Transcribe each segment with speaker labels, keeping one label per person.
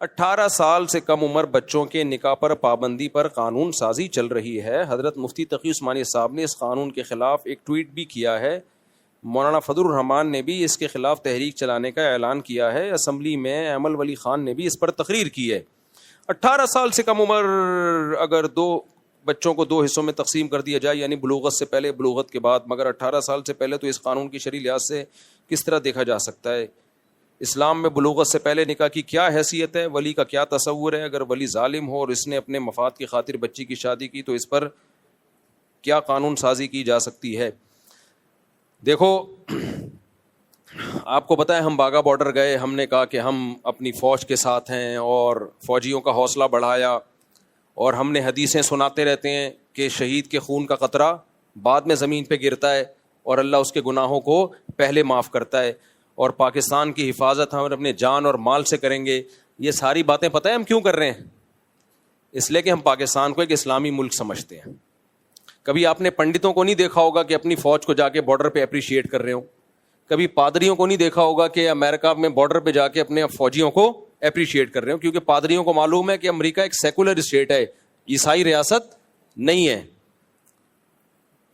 Speaker 1: 18 سال سے کم عمر بچوں کے نکاح پر پابندی پر قانون سازی چل رہی ہے. حضرت مفتی تقی عثمانی صاحب نے اس قانون کے خلاف ایک ٹویٹ بھی کیا ہے. مولانا فضل الرحمان نے بھی اس کے خلاف تحریک چلانے کا اعلان کیا ہے. اسمبلی میں ایمل ولی خان نے بھی اس پر تقریر کی ہے. 18 سال سے کم عمر اگر دو بچوں کو 2 حصوں میں تقسیم کر دیا جائے, یعنی بلوغت سے پہلے بلوغت کے بعد, مگر 18 سال سے پہلے, تو اس قانون کی شرعی لحاظ سے کس طرح دیکھا جا سکتا ہے؟ اسلام میں بلوغت سے پہلے نکاح کی کیا حیثیت ہے؟ ولی کا کیا تصور ہے؟ اگر ولی ظالم ہو اور اس نے اپنے مفاد کی خاطر بچی کی شادی کی تو اس پر کیا قانون سازی کی جا سکتی ہے؟ دیکھو, آپ کو پتہ ہے ہم باغا بارڈر گئے, ہم نے کہا کہ ہم اپنی فوج کے ساتھ ہیں اور فوجیوں کا حوصلہ بڑھایا, اور ہم نے حدیثیں سناتے رہتے ہیں کہ شہید کے خون کا قطرہ بعد میں زمین پہ گرتا ہے اور اللہ اس کے گناہوں کو پہلے معاف کرتا ہے, اور پاکستان کی حفاظت ہم اپنے جان اور مال سے کریں گے. یہ ساری باتیں پتہ ہے ہم کیوں کر رہے ہیں؟ اس لیے کہ ہم پاکستان کو ایک اسلامی ملک سمجھتے ہیں. کبھی آپ نے پنڈتوں کو نہیں دیکھا ہوگا کہ اپنی فوج کو جا کے بارڈر پہ اپریشیٹ کر رہے ہوں. کبھی پادریوں کو نہیں دیکھا ہوگا کہ امریکہ میں بارڈر پہ جا کے اپنے فوجیوں کو اپریشیٹ کر رہے ہوں, کیونکہ پادریوں کو معلوم ہے کہ امریکہ ایک سیکولر اسٹیٹ ہے, عیسائی ریاست نہیں ہے,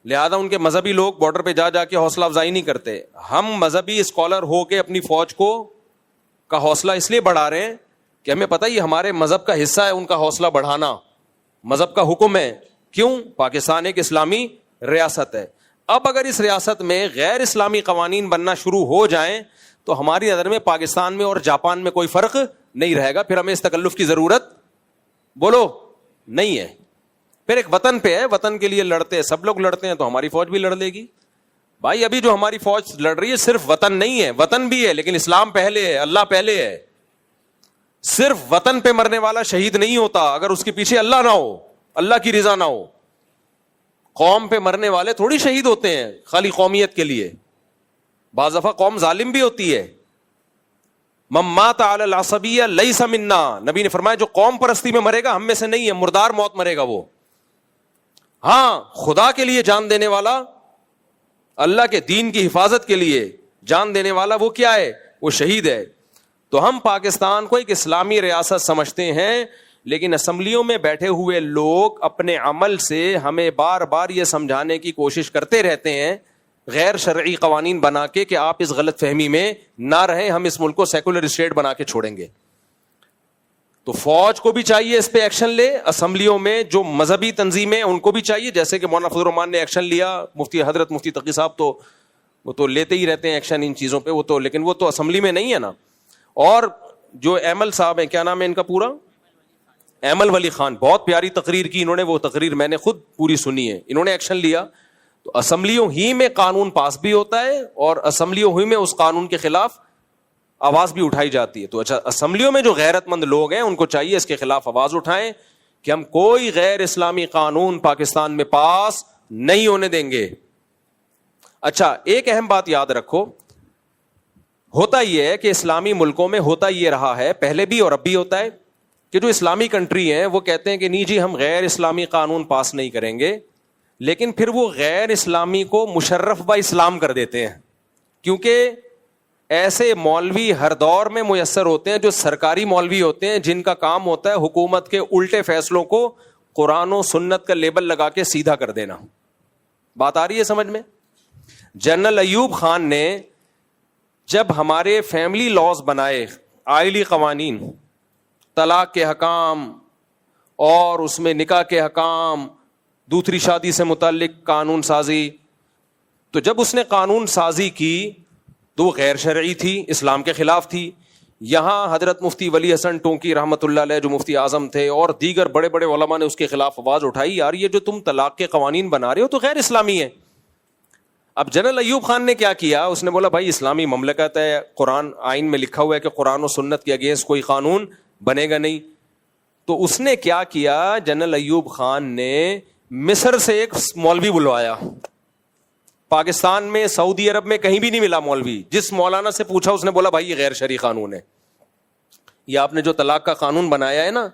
Speaker 1: لہذا ان کے مذہبی لوگ بارڈر پہ جا کے حوصلہ افزائی نہیں کرتے. ہم مذہبی اسکالر ہو کے اپنی فوج کا حوصلہ اس لیے بڑھا رہے ہیں کہ ہمیں پتہ یہ ہمارے مذہب کا حصہ ہے, ان کا حوصلہ بڑھانا مذہب کا حکم ہے. کیوں؟ پاکستان ایک اسلامی ریاست ہے. اب اگر اس ریاست میں غیر اسلامی قوانین بننا شروع ہو جائیں تو ہماری نظر میں پاکستان میں اور جاپان میں کوئی فرق نہیں رہے گا. پھر ہمیں اس تکلف کی ضرورت بولو نہیں ہے. پھر ایک وطن پہ ہے, وطن کے لیے لڑتے ہیں, سب لوگ لڑتے ہیں, تو ہماری فوج بھی لڑ لے گی. بھائی ابھی جو ہماری فوج لڑ رہی ہے صرف وطن نہیں ہے, وطن بھی ہے لیکن اسلام پہلے ہے, اللہ پہلے ہے. صرف وطن پہ مرنے والا شہید نہیں ہوتا اگر اس کے پیچھے اللہ نہ ہو, اللہ کی رضا نہ ہو. قوم پہ مرنے والے تھوڑی شہید ہوتے ہیں خالی قومیت کے لیے. بعض دفعہ قوم ظالم بھی ہوتی ہے. من مات علی العصبیہ لیس منا, نبی نے فرمایا جو قوم پرستی میں مرے گا ہم میں سے نہیں ہے, مردار موت مرے گا وہ. ہاں, خدا کے لیے جان دینے والا, اللہ کے دین کی حفاظت کے لیے جان دینے والا, وہ کیا ہے؟ وہ شہید ہے. تو ہم پاکستان کو ایک اسلامی ریاست سمجھتے ہیں, لیکن اسمبلیوں میں بیٹھے ہوئے لوگ اپنے عمل سے ہمیں بار بار یہ سمجھانے کی کوشش کرتے رہتے ہیں غیر شرعی قوانین بنا کے کہ آپ اس غلط فہمی میں نہ رہیں, ہم اس ملک کو سیکولر اسٹیٹ بنا کے چھوڑیں گے. تو فوج کو بھی چاہیے اس پہ ایکشن لے, اسمبلیوں میں جو مذہبی تنظیمیں ان کو بھی چاہیے, جیسے کہ مولانا فضل الرحمان نے ایکشن لیا, حضرت مفتی تقی صاحب تو وہ تو لیتے ہی رہتے ہیں ایکشن ان چیزوں پہ, لیکن وہ تو اسمبلی میں نہیں ہے نا. اور جو ایمل صاحب ہیں, کیا نام ہے ان کا پورا؟ ایمل ولی خان, بہت پیاری تقریر کی انہوں نے, وہ تقریر میں نے خود پوری سنی ہے. انہوں نے ایکشن لیا تو اسمبلیوں ہی میں قانون پاس بھی ہوتا ہے اور اسمبلیوں ہی میں اس قانون کے خلاف آواز بھی اٹھائی جاتی ہے. تو اچھا, اسمبلیوں میں جو غیرت مند لوگ ہیں ان کو چاہیے اس کے خلاف آواز اٹھائیں کہ ہم کوئی غیر اسلامی قانون پاکستان میں پاس نہیں ہونے دیں گے. اچھا, ایک اہم بات یاد رکھو, ہوتا یہ ہے کہ اسلامی ملکوں میں ہوتا یہ رہا ہے پہلے بھی اور اب بھی ہوتا ہے کہ جو اسلامی کنٹری ہیں وہ کہتے ہیں کہ نہیں جی ہم غیر اسلامی قانون پاس نہیں کریں گے, لیکن پھر وہ غیر اسلامی کو مشرف با اسلام کر دیتے ہیں. کیونکہ ایسے مولوی ہر دور میں میسر ہوتے ہیں جو سرکاری مولوی ہوتے ہیں, جن کا کام ہوتا ہے حکومت کے الٹے فیصلوں کو قرآن و سنت کا لیبل لگا کے سیدھا کر دینا. بات آ رہی ہے سمجھ میں؟ جنرل ایوب خان نے جب ہمارے فیملی لاز بنائے, آئلی قوانین, طلاق کے حکام اور اس میں نکاح کے حکام, دوسری شادی سے متعلق قانون سازی, تو جب اس نے قانون سازی کی تو وہ غیر شرعی تھی, اسلام کے خلاف تھی. یہاں حضرت مفتی ولی حسن ٹونکی رحمۃ اللہ علیہ جو مفتی اعظم تھے اور دیگر بڑے بڑے علماء نے اس کے خلاف آواز اٹھائی, یار یہ جو تم طلاق کے قوانین بنا رہے ہو تو غیر اسلامی ہے. اب جنرل ایوب خان نے کیا کیا, اس نے بولا بھائی اسلامی مملکت ہے, قرآن آئین میں لکھا ہوا ہے کہ قرآن و سنت کے اگینسٹ کوئی قانون بنے گا نہیں. تو اس نے کیا کیا, جنرل ایوب خان نے مصر سے ایک مولوی بلوایا. پاکستان میں, سعودی عرب میں کہیں بھی نہیں ملا مولوی. جس مولانا سے پوچھا اس نے بولا بھائی یہ غیر شرعی قانون ہے. یہ آپ نے جو طلاق کا قانون بنایا ہے نا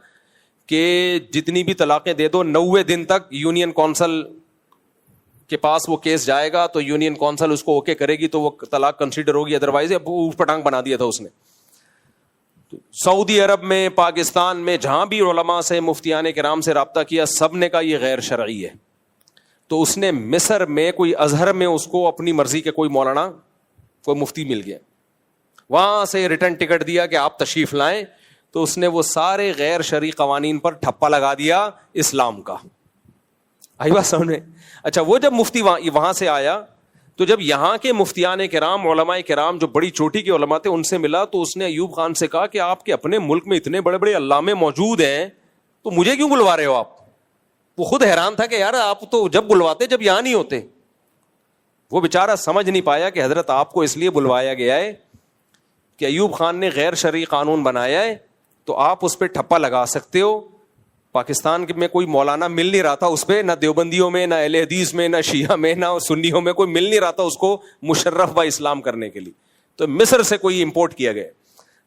Speaker 1: کہ جتنی بھی طلاقیں دے دو 90 دن تک یونین کونسل کے پاس وہ کیس جائے گا, تو یونین کونسل اس کو اوکے کرے گی تو وہ طلاق کنسیڈر ہوگی, ادروائز اوٹ پٹانگ بنا دیا تھا اس نے. سعودی عرب میں, پاکستان میں, جہاں بھی علماء سے, مفتیان کرام سے رابطہ کیا, سب نے کہا یہ غیر شرعی ہے. تو اس نے مصر میں کوئی ازہر میں اس کو اپنی مرضی کے کوئی مولانا, کوئی مفتی مل گیا, وہاں سے ریٹرن ٹکٹ دیا کہ آپ تشریف لائیں. تو اس نے وہ سارے غیر شرعی قوانین پر ٹھپا لگا دیا اسلام کا. آئی بات سمجھ میں؟ اچھا, وہ جب مفتی وہاں سے آیا تو جب یہاں کے مفتیان کرام, علماء کرام جو بڑی چوٹی کے علماء تھے, ان سے ملا تو اس نے ایوب خان سے کہا کہ آپ کے اپنے ملک میں اتنے بڑے بڑے علامے موجود ہیں تو مجھے کیوں بلوا رہے ہو آپ؟ وہ خود حیران تھا کہ یار آپ تو جب بلواتے جب یہاں نہیں ہوتے. وہ بیچارہ سمجھ نہیں پایا کہ حضرت آپ کو اس لیے بلوایا گیا ہے کہ ایوب خان نے غیر شرعی قانون بنایا ہے تو آپ اس پہ ٹھپا لگا سکتے ہو. پاکستان میں کوئی مولانا مل نہیں رہا تھا اس پہ, نہ دیوبندیوں میں, نہ اہل حدیث میں, نہ شیعہ میں, نہ سنیوں میں, کوئی مل نہیں رہا تھا اس کو مشرف با اسلام کرنے کے لیے. تو مصر سے کوئی امپورٹ کیا گیا.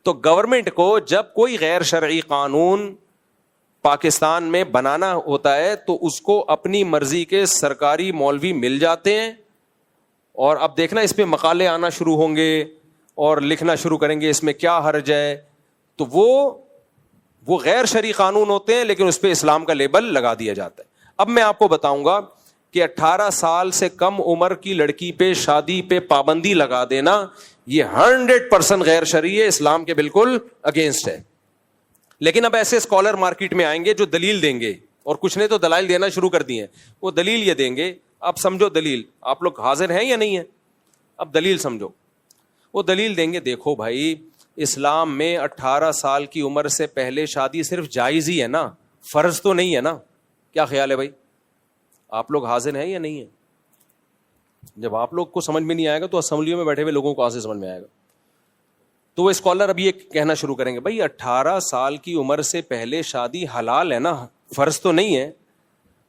Speaker 1: تو گورنمنٹ کو جب کوئی غیر شرعی قانون پاکستان میں بنانا ہوتا ہے تو اس کو اپنی مرضی کے سرکاری مولوی مل جاتے ہیں, اور اب دیکھنا اس پہ مقالے آنا شروع ہوں گے اور لکھنا شروع کریں گے اس میں کیا حرج ہے. تو وہ غیر شرعی قانون ہوتے ہیں لیکن اس پہ اسلام کا لیبل لگا دیا جاتا ہے. اب میں آپ کو بتاؤں گا کہ 18 سال سے کم عمر کی لڑکی پہ شادی پہ پابندی لگا دینا یہ 100% غیر شرعی ہے, اسلام کے بالکل اگینسٹ ہے. لیکن اب ایسے اسکالر مارکیٹ میں آئیں گے جو دلیل دیں گے, اور کچھ نے تو دلائل دینا شروع کر دی ہیں. وہ دلیل یہ دیں گے, اب سمجھو دلیل, آپ لوگ حاضر ہیں یا نہیں ہیں؟ اب دلیل سمجھو. وہ دلیل دیں گے, دیکھو بھائی اسلام میں 18 سال کی عمر سے پہلے شادی صرف جائز ہی ہے نا, فرض تو نہیں ہے نا. کیا خیال ہے بھائی؟ آپ لوگ حاضر ہیں یا نہیں ہیں؟ جب آپ لوگ کو سمجھ میں نہیں آئے گا تو اسمبلیوں میں بیٹھے ہوئے لوگوں کو کہاں سے سمجھ میں آئے گا؟ تو وہ اسکالر اب یہ کہنا شروع کریں گے, بھائی 18 سال کی عمر سے پہلے شادی حلال ہے نا, فرض تو نہیں ہے.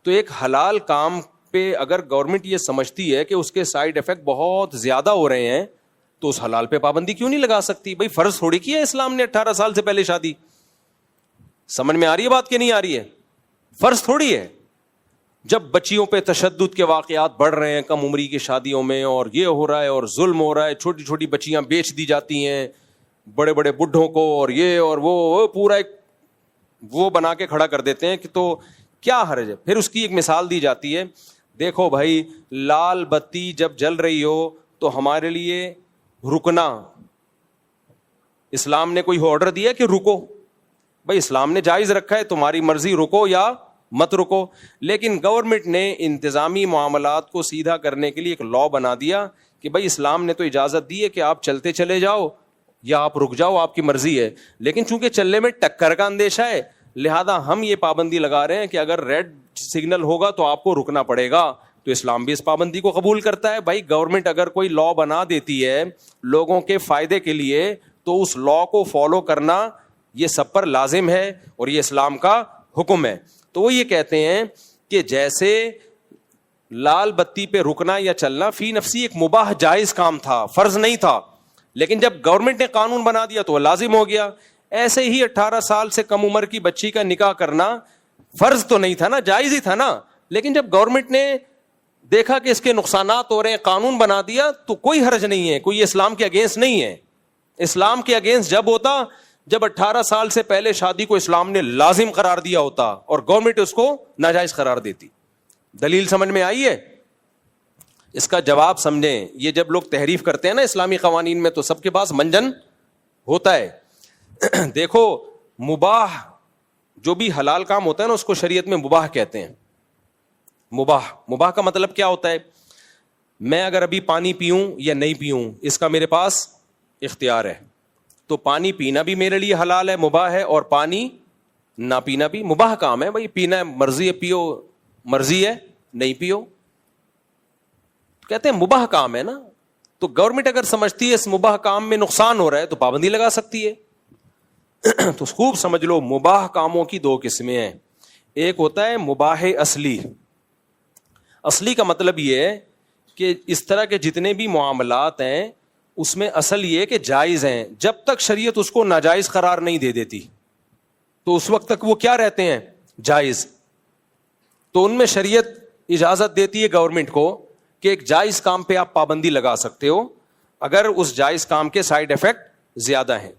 Speaker 1: تو ایک حلال کام پہ اگر گورنمنٹ یہ سمجھتی ہے کہ اس کے سائیڈ افیکٹ بہت زیادہ ہو رہے ہیں تو اس حلال پہ پابندی کیوں نہیں لگا سکتی؟ بھائی فرض تھوڑی کیا ہے اسلام نے 18 سال سے پہلے شادی. سمجھ میں آ رہی ہے بات کہ نہیں آ رہی ہے؟ فرض تھوڑی ہے. جب بچیوں پہ تشدد کے واقعات بڑھ رہے ہیں کم عمری کی شادیوں میں, اور یہ ہو رہا ہے اور ظلم ہو رہا ہے, چھوٹی چھوٹی بچیاں بیچ دی جاتی ہیں بڑے بڑے بڈھوں کو, اور یہ اور وہ پورا ایک وہ بنا کے کھڑا کر دیتے ہیں کہ تو کیا حرج ہے. پھر اس کی ایک مثال دی جاتی ہے, دیکھو بھائی لال بتی جب جل رہی ہو تو ہمارے لیے رکنا, اسلام نے کوئی آرڈر دیا کہ رکو؟ بھائی اسلام نے جائز رکھا ہے, تمہاری مرضی رکو یا مت رکو. لیکن گورنمنٹ نے انتظامی معاملات کو سیدھا کرنے کے لیے ایک لا بنا دیا کہ بھائی اسلام نے تو اجازت دی ہے کہ آپ چلتے چلے جاؤ یا آپ رک جاؤ, آپ کی مرضی ہے. لیکن چونکہ چلنے میں ٹکر کا اندیشہ ہے لہذا ہم یہ پابندی لگا رہے ہیں کہ اگر ریڈ سگنل ہوگا تو آپ کو رکنا پڑے گا. تو اسلام بھی اس پابندی کو قبول کرتا ہے. بھائی گورنمنٹ اگر کوئی لا بنا دیتی ہے لوگوں کے فائدے کے لیے تو اس لا کو فالو کرنا یہ سب پر لازم ہے اور یہ اسلام کا حکم ہے. تو وہ یہ کہتے ہیں کہ جیسے لال بتی پہ رکنا یا چلنا فی نفسی ایک مباح جائز کام تھا, فرض نہیں تھا, لیکن جب گورنمنٹ نے قانون بنا دیا تو وہ لازم ہو گیا. ایسے ہی 18 سال سے کم عمر کی بچی کا نکاح کرنا فرض تو نہیں تھا نا, جائز ہی تھا نا. لیکن جب گورنمنٹ نے دیکھا کہ اس کے نقصانات ہو رہے ہیں, قانون بنا دیا, تو کوئی حرج نہیں ہے, کوئی اسلام کے اگینسٹ نہیں ہے. اسلام کے اگینسٹ جب ہوتا جب 18 سال سے پہلے شادی کو اسلام نے لازم قرار دیا ہوتا اور گورنمنٹ اس کو ناجائز قرار دیتی. دلیل سمجھ میں آئی ہے؟ اس کا جواب سمجھیں. یہ جب لوگ تحریف کرتے ہیں نا اسلامی قوانین میں تو سب کے پاس منجن ہوتا ہے. دیکھو مباح جو بھی حلال کام ہوتا ہے نا اس کو شریعت میں مباح کہتے ہیں. مباح کا مطلب کیا ہوتا ہے؟ میں اگر ابھی پانی پیوں یا نہیں پیوں اس کا میرے پاس اختیار ہے. تو پانی پینا بھی میرے لیے حلال ہے, مباح ہے, اور پانی نہ پینا بھی مباح کام ہے. بھائی پینا ہے, مرضی ہے پیو, مرضی ہے نہیں پیو, کہتے ہیں مباح کام ہے نا. تو گورنمنٹ اگر سمجھتی ہے اس مباح کام میں نقصان ہو رہا ہے تو پابندی لگا سکتی ہے. تو خوب سمجھ لو مباح کاموں کی 2 قسمیں ہیں. ایک ہوتا ہے مباح اصلی. اصلی کا مطلب یہ ہے کہ اس طرح کے جتنے بھی معاملات ہیں اس میں اصل یہ کہ جائز ہیں, جب تک شریعت اس کو ناجائز قرار نہیں دے دیتی تو اس وقت تک وہ کیا رہتے ہیں؟ جائز. تو ان میں شریعت اجازت دیتی ہے گورنمنٹ کو کہ ایک جائز کام پہ آپ پابندی لگا سکتے ہو اگر اس جائز کام کے سائیڈ ایفیکٹ زیادہ ہیں.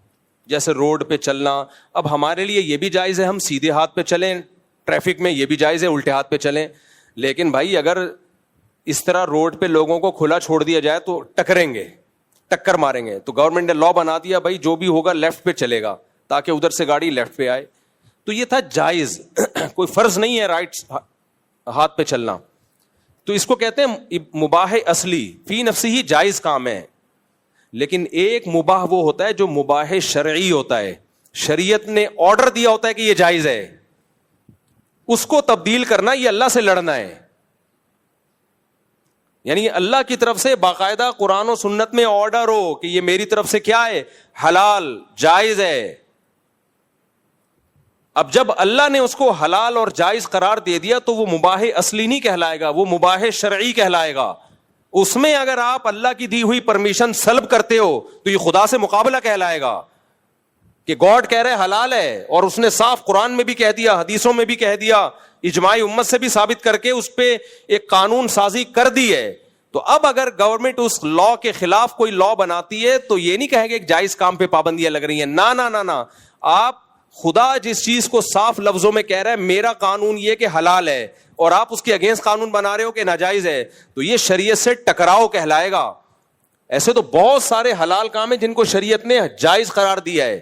Speaker 1: جیسے روڈ پہ چلنا. اب ہمارے لیے یہ بھی جائز ہے ہم سیدھے ہاتھ پہ چلیں ٹریفک میں, یہ بھی جائز ہے الٹے ہاتھ پہ چلیں. لیکن بھائی اگر اس طرح روڈ پہ لوگوں کو کھلا چھوڑ دیا جائے تو ٹکریں گے, ٹکر ماریں گے. تو گورنمنٹ نے لا بنا دیا بھائی جو بھی ہوگا لیفٹ پہ چلے گا تاکہ ادھر سے گاڑی لیفٹ پہ آئے. تو یہ تھا جائز, کوئی فرض نہیں ہے رائٹ ہاتھ پہ چلنا. تو اس کو کہتے ہیں مباح اصلی, فی نفسی ہی جائز کام ہے. لیکن ایک مباح وہ ہوتا ہے جو مباح شرعی ہوتا ہے, شریعت نے آرڈر دیا ہوتا ہے کہ یہ جائز ہے, اس کو تبدیل کرنا یہ اللہ سے لڑنا ہے. یعنی اللہ کی طرف سے باقاعدہ قرآن و سنت میں آرڈر ہو کہ یہ میری طرف سے کیا ہے, حلال جائز ہے. اب جب اللہ نے اس کو حلال اور جائز قرار دے دیا تو وہ مباح اصلی نہیں کہلائے گا, وہ مباح شرعی کہلائے گا. اس میں اگر آپ اللہ کی دی ہوئی پرمیشن سلب کرتے ہو تو یہ خدا سے مقابلہ کہلائے گا کہ گاڈ کہہ رہے حلال ہے, اور اس نے صاف قرآن میں بھی کہہ دیا, حدیثوں میں بھی کہہ دیا, اجماعی امت سے بھی ثابت کر کے اس پہ ایک قانون سازی کر دی ہے. تو اب اگر گورنمنٹ اس لا کے خلاف کوئی لا بناتی ہے تو یہ نہیں کہے گا ایک جائز کام پہ پابندیاں لگ رہی ہیں. نا نا نا نا, آپ خدا جس چیز کو صاف لفظوں میں کہہ رہا ہے میرا قانون یہ کہ حلال ہے, اور آپ اس کے اگینسٹ قانون بنا رہے ہو کہ ناجائز ہے, تو یہ شریعت سے ٹکراؤ کہلائے گا. ایسے تو بہت سارے حلال کام ہیں جن کو شریعت نے جائز قرار دیا ہے.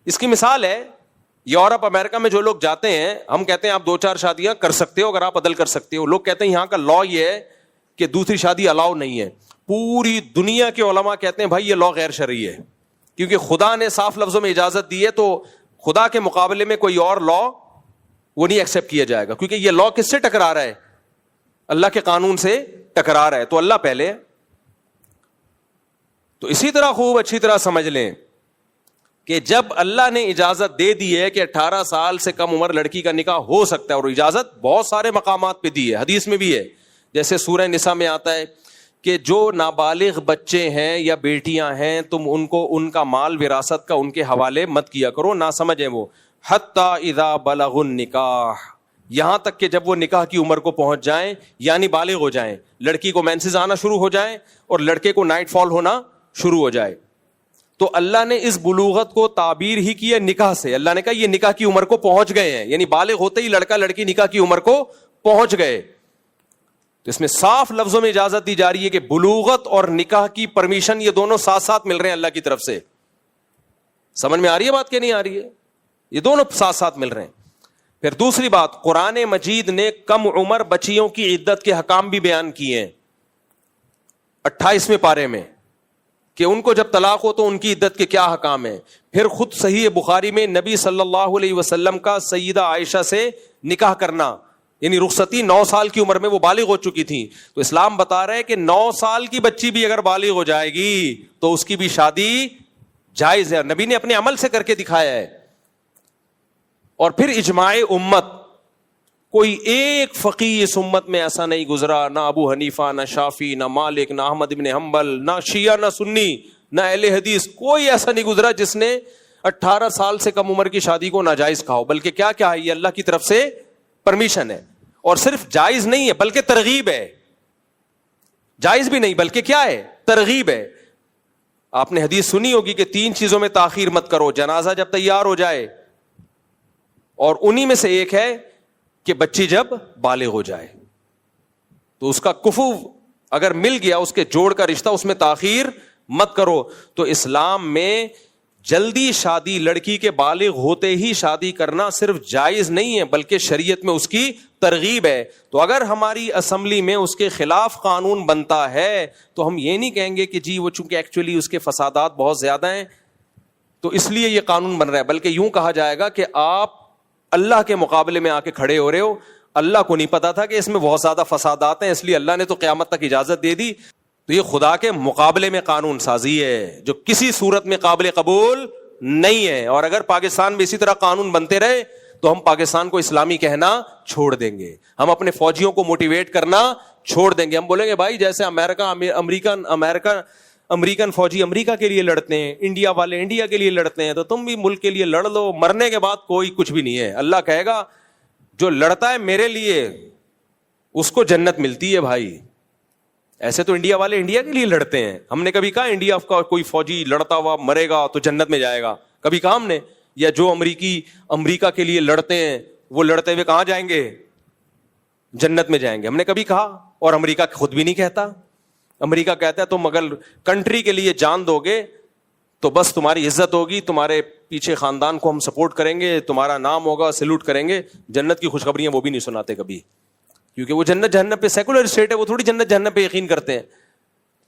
Speaker 1: اس کی مثال ہے یورپ امریکہ میں جو لوگ جاتے ہیں, ہم کہتے ہیں آپ 2-4 شادیاں کر سکتے ہو اگر آپ عدل کر سکتے ہو. لوگ کہتے ہیں یہاں کا لا یہ ہے کہ دوسری شادی الاؤ نہیں ہے. پوری دنیا کے علماء کہتے ہیں بھائی یہ لا غیر شرعی ہے, کیونکہ خدا نے صاف لفظوں میں اجازت دی ہے, تو خدا کے مقابلے میں کوئی اور لا وہ نہیں ایکسپٹ کیا جائے گا, کیونکہ یہ لا کس سے ٹکرا رہا ہے, اللہ کے قانون سے ٹکرا رہا ہے. تو اللہ پہلے. تو اسی طرح خوب اچھی طرح سمجھ لیں کہ جب اللہ نے اجازت دے دی ہے کہ 18 سال سے کم عمر لڑکی کا نکاح ہو سکتا ہے, اور اجازت بہت سارے مقامات پہ دی ہے, حدیث میں بھی ہے, جیسے سورہ نساء میں آتا ہے کہ جو نابالغ بچے ہیں یا بیٹیاں ہیں تم ان کو ان کا مال وراثت کا ان کے حوالے مت کیا کرو, نہ سمجھیں وہ, حتی اذا بلغ النکاح, یہاں تک کہ جب وہ نکاح کی عمر کو پہنچ جائیں, یعنی بالغ ہو جائیں, لڑکی کو مینسز آنا شروع ہو جائیں اور لڑکے کو نائٹ فال ہونا شروع ہو جائے. تو اللہ نے اس بلوغت کو تعبیر ہی کی ہے نکاح سے. اللہ نے کہا یہ نکاح کی عمر کو پہنچ گئے ہیں, یعنی بالغ ہوتے ہی لڑکا لڑکی نکاح کی عمر کو پہنچ گئے. تو اس میں صاف لفظوں میں اجازت دی جا رہی ہے کہ بلوغت اور نکاح کی پرمیشن یہ دونوں ساتھ ساتھ مل رہے ہیں اللہ کی طرف سے. سمجھ میں آ رہی ہے بات کہ نہیں آ رہی ہے؟ یہ دونوں ساتھ ساتھ مل رہے ہیں. پھر دوسری بات, قرآن مجید نے کم عمر بچیوں کی عدت کے حکام بھی بیان کیے ہیں 28ویں پارے میں, کہ ان کو جب طلاق ہو تو ان کی عدت کے کیا حکام ہیں. پھر خود صحیح بخاری میں نبی صلی اللہ علیہ وسلم کا سیدہ عائشہ سے نکاح کرنا, یعنی رخصتی 9 سال کی عمر میں وہ بالغ ہو چکی تھی. تو اسلام بتا رہا ہے کہ 9 سال کی بچی بھی اگر بالغ ہو جائے گی تو اس کی بھی شادی جائز ہے, نبی نے اپنے عمل سے کر کے دکھایا ہے. اور پھر اجماع امت, کوئی ایک فقیہ اس امت میں ایسا نہیں گزرا, نہ ابو حنیفہ, نہ شافعی, نہ مالک, نہ احمد بن حنبل, نہ شیعہ, نہ سنی, نہ اہل حدیث, کوئی ایسا نہیں گزرا جس نے 18 سال سے کم عمر کی شادی کو ناجائز کہا ہو. بلکہ کیا کیا ہے, یہ اللہ کی طرف سے پرمیشن ہے, اور صرف جائز نہیں ہے بلکہ ترغیب ہے. جائز بھی نہیں بلکہ کیا ہے, ترغیب ہے. آپ نے حدیث سنی ہوگی کہ 3 چیزوں میں تاخیر مت کرو, جنازہ جب تیار ہو جائے, اور انہی میں سے ایک ہے کہ بچی جب بالغ ہو جائے. تو اس کا کفو اگر مل گیا, اس کے جوڑ کا رشتہ, اس میں تاخیر مت کرو. تو اسلام میں جلدی شادی, لڑکی کے بالغ ہوتے ہی شادی کرنا صرف جائز نہیں ہے بلکہ شریعت میں اس کی ترغیب ہے. تو اگر ہماری اسمبلی میں اس کے خلاف قانون بنتا ہے تو ہم یہ نہیں کہیں گے کہ جی وہ چونکہ ایکچولی اس کے فسادات بہت زیادہ ہیں تو اس لیے یہ قانون بن رہا ہے, بلکہ یوں کہا جائے گا کہ آپ اللہ کے مقابلے میں آ کے کھڑے ہو رہے ہو. اللہ کو نہیں پتا تھا کہ اس میں بہت زیادہ فسادات ہیں, اس لیے اللہ نے تو قیامت تک اجازت دے دی. تو یہ خدا کے مقابلے میں قانون سازی ہے جو کسی صورت میں قابل قبول نہیں ہے. اور اگر پاکستان میں اسی طرح قانون بنتے رہے تو ہم پاکستان کو اسلامی کہنا چھوڑ دیں گے, ہم اپنے فوجیوں کو موٹیویٹ کرنا چھوڑ دیں گے. ہم بولیں گے بھائی جیسے امریکن فوجی امریکہ کے لیے لڑتے ہیں, انڈیا والے انڈیا کے لیے لڑتے ہیں, تو تم بھی ملک کے لیے لڑ لو, مرنے کے بعد کوئی کچھ بھی نہیں ہے. اللہ کہے گا جو لڑتا ہے میرے لیے اس کو جنت ملتی ہے بھائی. ایسے تو انڈیا والے انڈیا کے لیے لڑتے ہیں, ہم نے کبھی کہا انڈیا کا کوئی فوجی لڑتا ہوا مرے گا تو جنت میں جائے گا, کبھی کہا ہم نے؟ یا جو امریکہ کے لیے لڑتے ہیں وہ لڑتے ہوئے کہاں جائیں گے؟ جنت میں جائیں گے. ہم نے کبھی کہا؟ اور امریکہ خود بھی نہیں کہتا. امریکہ کہتا ہے تم اگر کنٹری کے لیے جان دو گے تو بس تمہاری عزت ہوگی, تمہارے پیچھے خاندان کو ہم سپورٹ کریں گے, تمہارا نام ہوگا, سیلوٹ کریں گے. جنت کی خوشخبریاں وہ بھی نہیں سناتے کبھی, کیونکہ وہ جنت جہنم پہ سیکولر اسٹیٹ ہے, وہ تھوڑی جنت جہنم پہ یقین کرتے ہیں.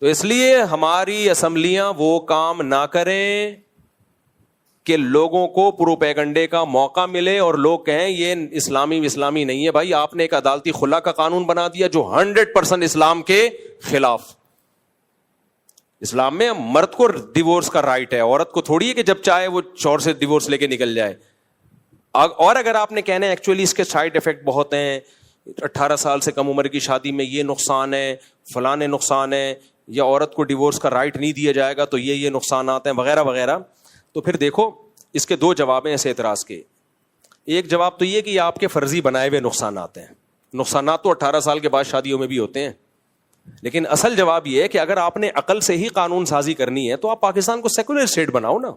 Speaker 1: تو اس لیے ہماری اسمبلیاں وہ کام نہ کریں کہ لوگوں کو پروپیگنڈے کا موقع ملے اور لوگ کہیں یہ اسلامی نہیں ہے. بھائی آپ نے ایک عدالتی خلا کا قانون بنا دیا جو 100% اسلام کے خلاف. اسلام میں مرد کو ڈیورس کا رائٹ ہے, عورت کو تھوڑی ہے کہ جب چاہے وہ شوہر سے ڈیورس لے کے نکل جائے. اور اگر آپ نے کہنا ہے ایکچولی اس کے سائڈ افیکٹ بہت ہیں, 18 سال سے کم عمر کی شادی میں یہ نقصان ہے, فلانے نقصان ہے, یا عورت کو ڈیورس کا رائٹ نہیں دیا جائے گا تو یہ نقصانات ہیں وغیرہ وغیرہ, تو پھر دیکھو اس کے 2 جواب ہیں اس اعتراض کے. ایک جواب تو یہ کہ یہ آپ کے فرضی بنائے ہوئے نقصانات ہیں. نقصانات تو 18 سال کے بعد شادیوں میں بھی ہوتے ہیں, لیکن اصل جواب یہ ہے کہ اگر آپ نے عقل سے ہی قانون سازی کرنی ہے تو آپ پاکستان کو سیکولر اسٹیٹ بناؤ نا.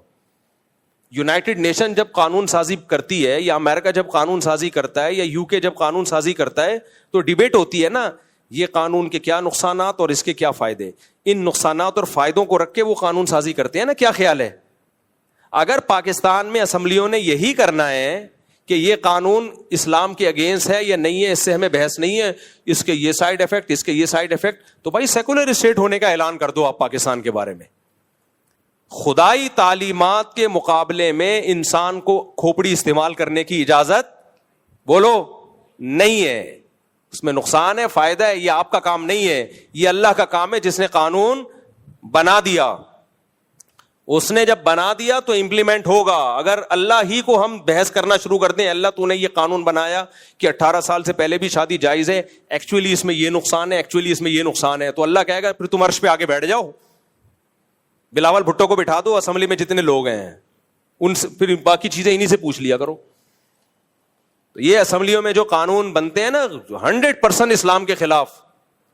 Speaker 1: یونائٹڈ نیشن جب قانون سازی کرتی ہے, یا امریکہ جب قانون سازی کرتا ہے, یا UK جب قانون سازی کرتا ہے, تو ڈیبیٹ ہوتی ہے نا یہ قانون کے کیا نقصانات اور اس کے کیا فائدے. ان نقصانات اور فائدوں کو رکھ کے وہ قانون سازی کرتے ہیں نا. کیا خیال ہے اگر پاکستان میں اسمبلیوں نے یہی کرنا ہے کہ یہ قانون اسلام کے اگینسٹ ہے یا نہیں ہے, اس سے ہمیں بحث نہیں ہے, اس کے یہ سائڈ افیکٹ, اس کے یہ سائڈ افیکٹ, تو بھائی سیکولر اسٹیٹ ہونے کا اعلان کر دو آپ پاکستان کے بارے میں. خدائی تعلیمات کے مقابلے میں انسان کو کھوپڑی استعمال کرنے کی اجازت بولو نہیں ہے. اس میں نقصان ہے, فائدہ ہے, یہ آپ کا کام نہیں ہے, یہ اللہ کا کام ہے جس نے قانون بنا دیا. اس نے جب بنا دیا تو امپلیمنٹ ہوگا. اگر اللہ ہی کو ہم بحث کرنا شروع کر دیں, اللہ تو نے یہ قانون بنایا کہ 18 سال سے پہلے بھی شادی جائز ہے, ایکچولی اس میں یہ نقصان ہے, ایکچولی اس میں یہ نقصان ہے, تو اللہ کہے گا پھر تم عرش پہ آگے بیٹھ جاؤ, بلاول بھٹو کو بٹھا دو اسمبلی میں جتنے لوگ ہیں, ان سے پھر باقی چیزیں انہی سے پوچھ لیا کرو. تو یہ اسمبلیوں میں جو قانون بنتے ہیں نا 100% اسلام کے خلاف,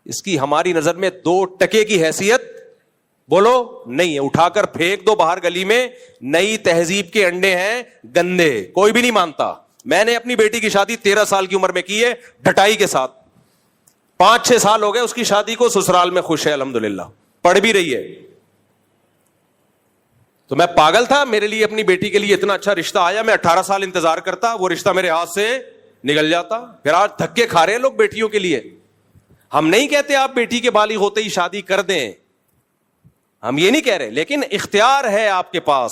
Speaker 1: اس کی ہماری نظر میں 2% کی حیثیت بولو نہیں ہے. اٹھا کر پھینک دو باہر گلی میں. نئی تہذیب کے انڈے ہیں گندے, کوئی بھی نہیں مانتا. میں نے اپنی بیٹی کی شادی 13 سال کی عمر میں کی ہے ڈٹائی کے ساتھ. 5-6 سال ہو گئے اس کی شادی کو, سسرال میں خوش ہے الحمدللہ, پڑھ بھی رہی ہے. تو میں پاگل تھا, میرے لیے اپنی بیٹی کے لیے اتنا اچھا رشتہ آیا, میں 18 سال انتظار کرتا, وہ رشتہ میرے ہاتھ سے نکل جاتا. پھر آج دھکے کھا رہے ہیں لوگ بیٹیوں کے لیے. ہم نہیں کہتے آپ بیٹی کے بالغ ہوتے ہی شادی کر دیں, ہم یہ نہیں کہہ رہے, لیکن اختیار ہے آپ کے پاس.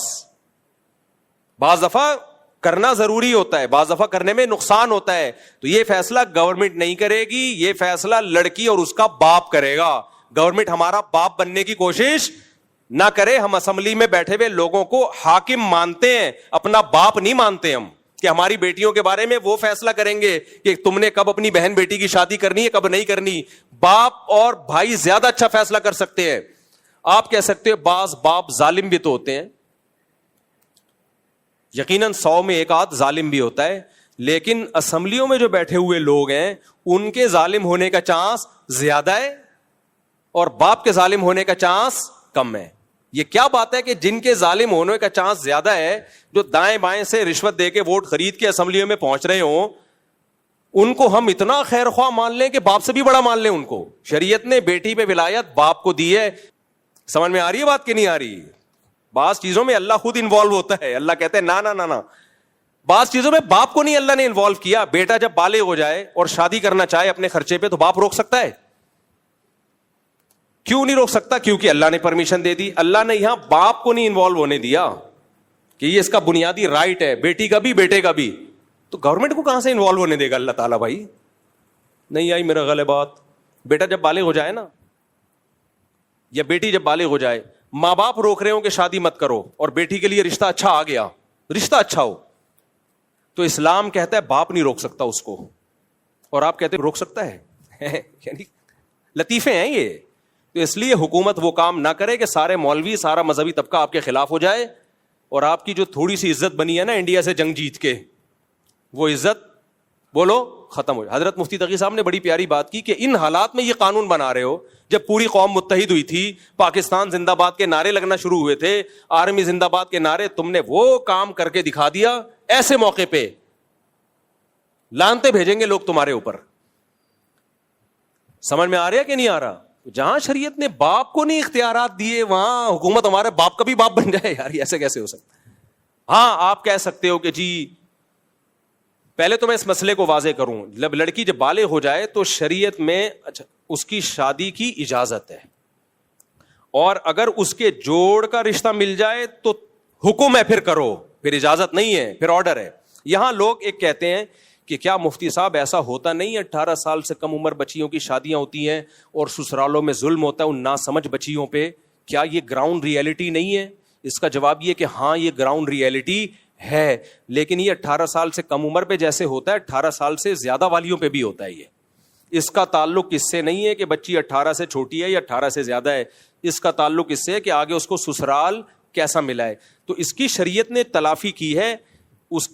Speaker 1: بعض دفعہ کرنا ضروری ہوتا ہے, بعض دفعہ کرنے میں نقصان ہوتا ہے. تو یہ فیصلہ گورنمنٹ نہیں کرے گی, یہ فیصلہ لڑکی اور اس کا باپ کرے گا. گورنمنٹ ہمارا باپ بننے کی کوشش نہ کرے. ہم اسمبلی میں بیٹھے ہوئے لوگوں کو حاکم مانتے ہیں, اپنا باپ نہیں مانتے ہم, کہ ہماری بیٹیوں کے بارے میں وہ فیصلہ کریں گے کہ تم نے کب اپنی بہن بیٹی کی شادی کرنی ہے, کب نہیں کرنی. باپ اور بھائی زیادہ اچھا فیصلہ کر سکتے ہیں. آپ کہہ سکتے ہیں بعض باپ ظالم بھی تو ہوتے ہیں, یقیناً 100 میں 1 آدھ ظالم بھی ہوتا ہے, لیکن اسمبلیوں میں جو بیٹھے ہوئے لوگ ہیں ان کے ظالم ہونے کا چانس زیادہ ہے اور باپ کے ظالم ہونے کا چانس کم ہے. یہ کیا بات ہے کہ جن کے ظالم ہونے کا چانس زیادہ ہے, جو دائیں بائیں سے رشوت دے کے ووٹ خرید کے اسمبلیوں میں پہنچ رہے ہوں, ان کو ہم اتنا خیر خواہ مان لیں کہ باپ سے بھی بڑا مان لیں ان کو. شریعت نے بیٹی پہ ولایت باپ کو دی ہے. سمجھ میں آ رہی ہے بات کہ نہیں آ رہی؟ بعض چیزوں میں اللہ خود انوالو ہوتا ہے. اللہ کہتے ہیں نا, بعض چیزوں میں باپ کو نہیں اللہ نے انوالو کیا. بیٹا جب بالغ ہو جائے اور شادی کرنا چاہے اپنے خرچے پہ, تو باپ روک سکتا ہے؟ کیوں نہیں روک سکتا؟ کیونکہ اللہ نے پرمیشن دے دی. اللہ نے یہاں باپ کو نہیں انوالو ہونے دیا کہ یہ اس کا بنیادی رائٹ ہے, بیٹی کا بھی بیٹے کا بھی. تو گورنمنٹ کو کہاں سے انوالو ہونے دے گا اللہ تعالیٰ؟ بھائی نہیں آئی میرا غلط بات. بیٹا جب بالغ ہو جائے نا, یا بیٹی جب بالغ ہو جائے, ماں باپ روک رہے ہوں کہ شادی مت کرو, اور بیٹی کے لیے رشتہ اچھا آ گیا, رشتہ اچھا ہو, تو اسلام کہتا ہے باپ نہیں روک سکتا اس کو, اور آپ کہتے ہیں روک سکتا ہے. یعنی لطیفے ہیں یہ. تو اس لیے حکومت وہ کام نہ کرے کہ سارے مولوی, سارا مذہبی طبقہ آپ کے خلاف ہو جائے, اور آپ کی جو تھوڑی سی عزت بنی ہے نا انڈیا سے جنگ جیت کے, وہ عزت بولو ختم ہو جائے. حضرت مفتی تقی صاحب نے بڑی پیاری بات کی کہ ان حالات میں یہ قانون بنا رہے ہو جب پوری قوم متحد ہوئی تھی, پاکستان زندہ باد کے نعرے لگنا شروع ہوئے تھے, آرمی زندہ باد کے نعرے, تم نے وہ کام کر کے دکھا دیا, ایسے موقع پہ لعنتیں بھیجیں گے لوگ تمہارے اوپر. سمجھ میں آ رہا ہے کہ نہیں آ رہا؟ جہاں شریعت نے باپ کو نہیں اختیارات دیے وہاں حکومت ہمارے باپ کا بھی باپ بن جائے, یار ایسے کیسے ہو سکتا؟ ہاں آپ کہہ سکتے ہو کہ جی پہلے تو میں اس مسئلے کو واضح کروں, جب لڑکی جب بالغ ہو جائے تو شریعت میں اچھا اس کی شادی کی اجازت ہے, اور اگر اس کے جوڑ کا رشتہ مل جائے تو حکم ہے پھر کرو, پھر اجازت نہیں ہے, پھر آرڈر ہے. یہاں لوگ ایک کہتے ہیں کہ کیا مفتی صاحب ایسا ہوتا نہیں ہے 18 سال سے کم عمر بچیوں کی شادیاں ہوتی ہیں اور سسرالوں میں ظلم ہوتا ہے ان ناسمجھ بچیوں پہ, کیا یہ گراؤنڈ ریئلٹی نہیں ہے؟ اس کا جواب یہ کہ ہاں یہ گراؤنڈ ریئلٹی ہے, لیکن یہ 18 سال سے کم عمر پہ جیسے ہوتا ہے 18 سال سے زیادہ والیوں پہ بھی ہوتا ہے. یہ اس کا تعلق اس سے نہیں ہے کہ بچی 18 سے چھوٹی ہے یا 18 سے زیادہ ہے, اس کا تعلق اس سے ہے کہ آگے اس کو سسرال کیسا ملا ہے. تو اس کی شریعت نے تلافی کی ہے,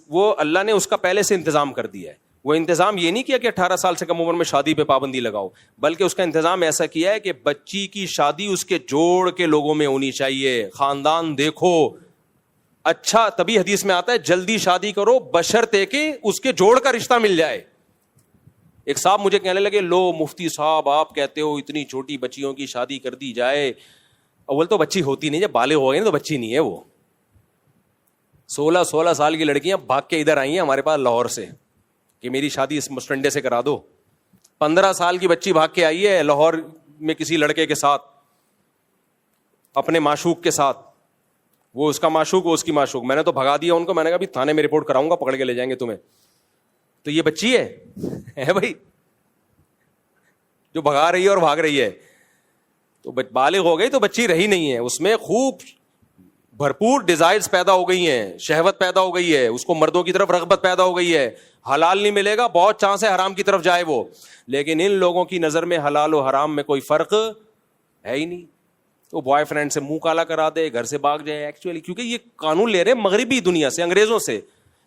Speaker 1: وہ اللہ نے اس کا پہلے سے انتظام کر دیا ہے. وہ انتظام یہ نہیں کیا کہ 18 سال سے کم عمر میں شادی پہ پابندی لگاؤ, بلکہ اس کا انتظام ایسا کیا ہے کہ بچی کی شادی اس کے جوڑ کے لوگوں میں ہونی چاہیے, خاندان دیکھو اچھا, تبھی حدیث میں آتا ہے جلدی شادی کرو بشرطے کہ اس کے جوڑ کا رشتہ مل جائے. ایک صاحب مجھے کہنے لگے لو مفتی صاحب آپ کہتے ہو اتنی چھوٹی بچیوں کی شادی کر دی جائے, اول تو بچی ہوتی نہیں, جب بالغ ہو گئی نا تو بچی نہیں ہے. وہ 16 سال کی لڑکیاں بھاگ کے ادھر آئی ہیں ہمارے پاس لاہور سے کہ میری شادی اس مسٹنڈے سے کرا دو. 15 سال کی بچی بھاگ کے آئی ہے لاہور میں کسی لڑکے کے ساتھ, اپنے معشوق کے ساتھ, وہ اس کا معشوق وہ اس کی معشوق. میں نے تو بھگا دیا ان کو, میں نے کہا بھی تھانے میں رپورٹ کراؤں گا, پکڑ کے لے جائیں گے تمہیں. تو یہ بچی ہے بھائی جو بھگا رہی ہے اور بھاگ رہی ہے, تو بالغ ہو گئی تو بچی رہی نہیں ہے, اس میں خوب بھرپور ڈیزائرز پیدا ہو گئی ہیں, شہوت پیدا ہو گئی ہے, اس کو مردوں کی طرف رغبت پیدا ہو گئی ہے. حلال نہیں ملے گا, بہت چانس ہے حرام کی طرف جائے وہ, لیکن ان لوگوں کی نظر میں حلال و حرام میں کوئی فرق ہے ہی نہیں. تو بوائے فرینڈ سے منہ کالا کرا دے, گھر سے بھاگ جائے. ایکچولی کیونکہ یہ قانون لے رہے مغربی دنیا سے, انگریزوں سے.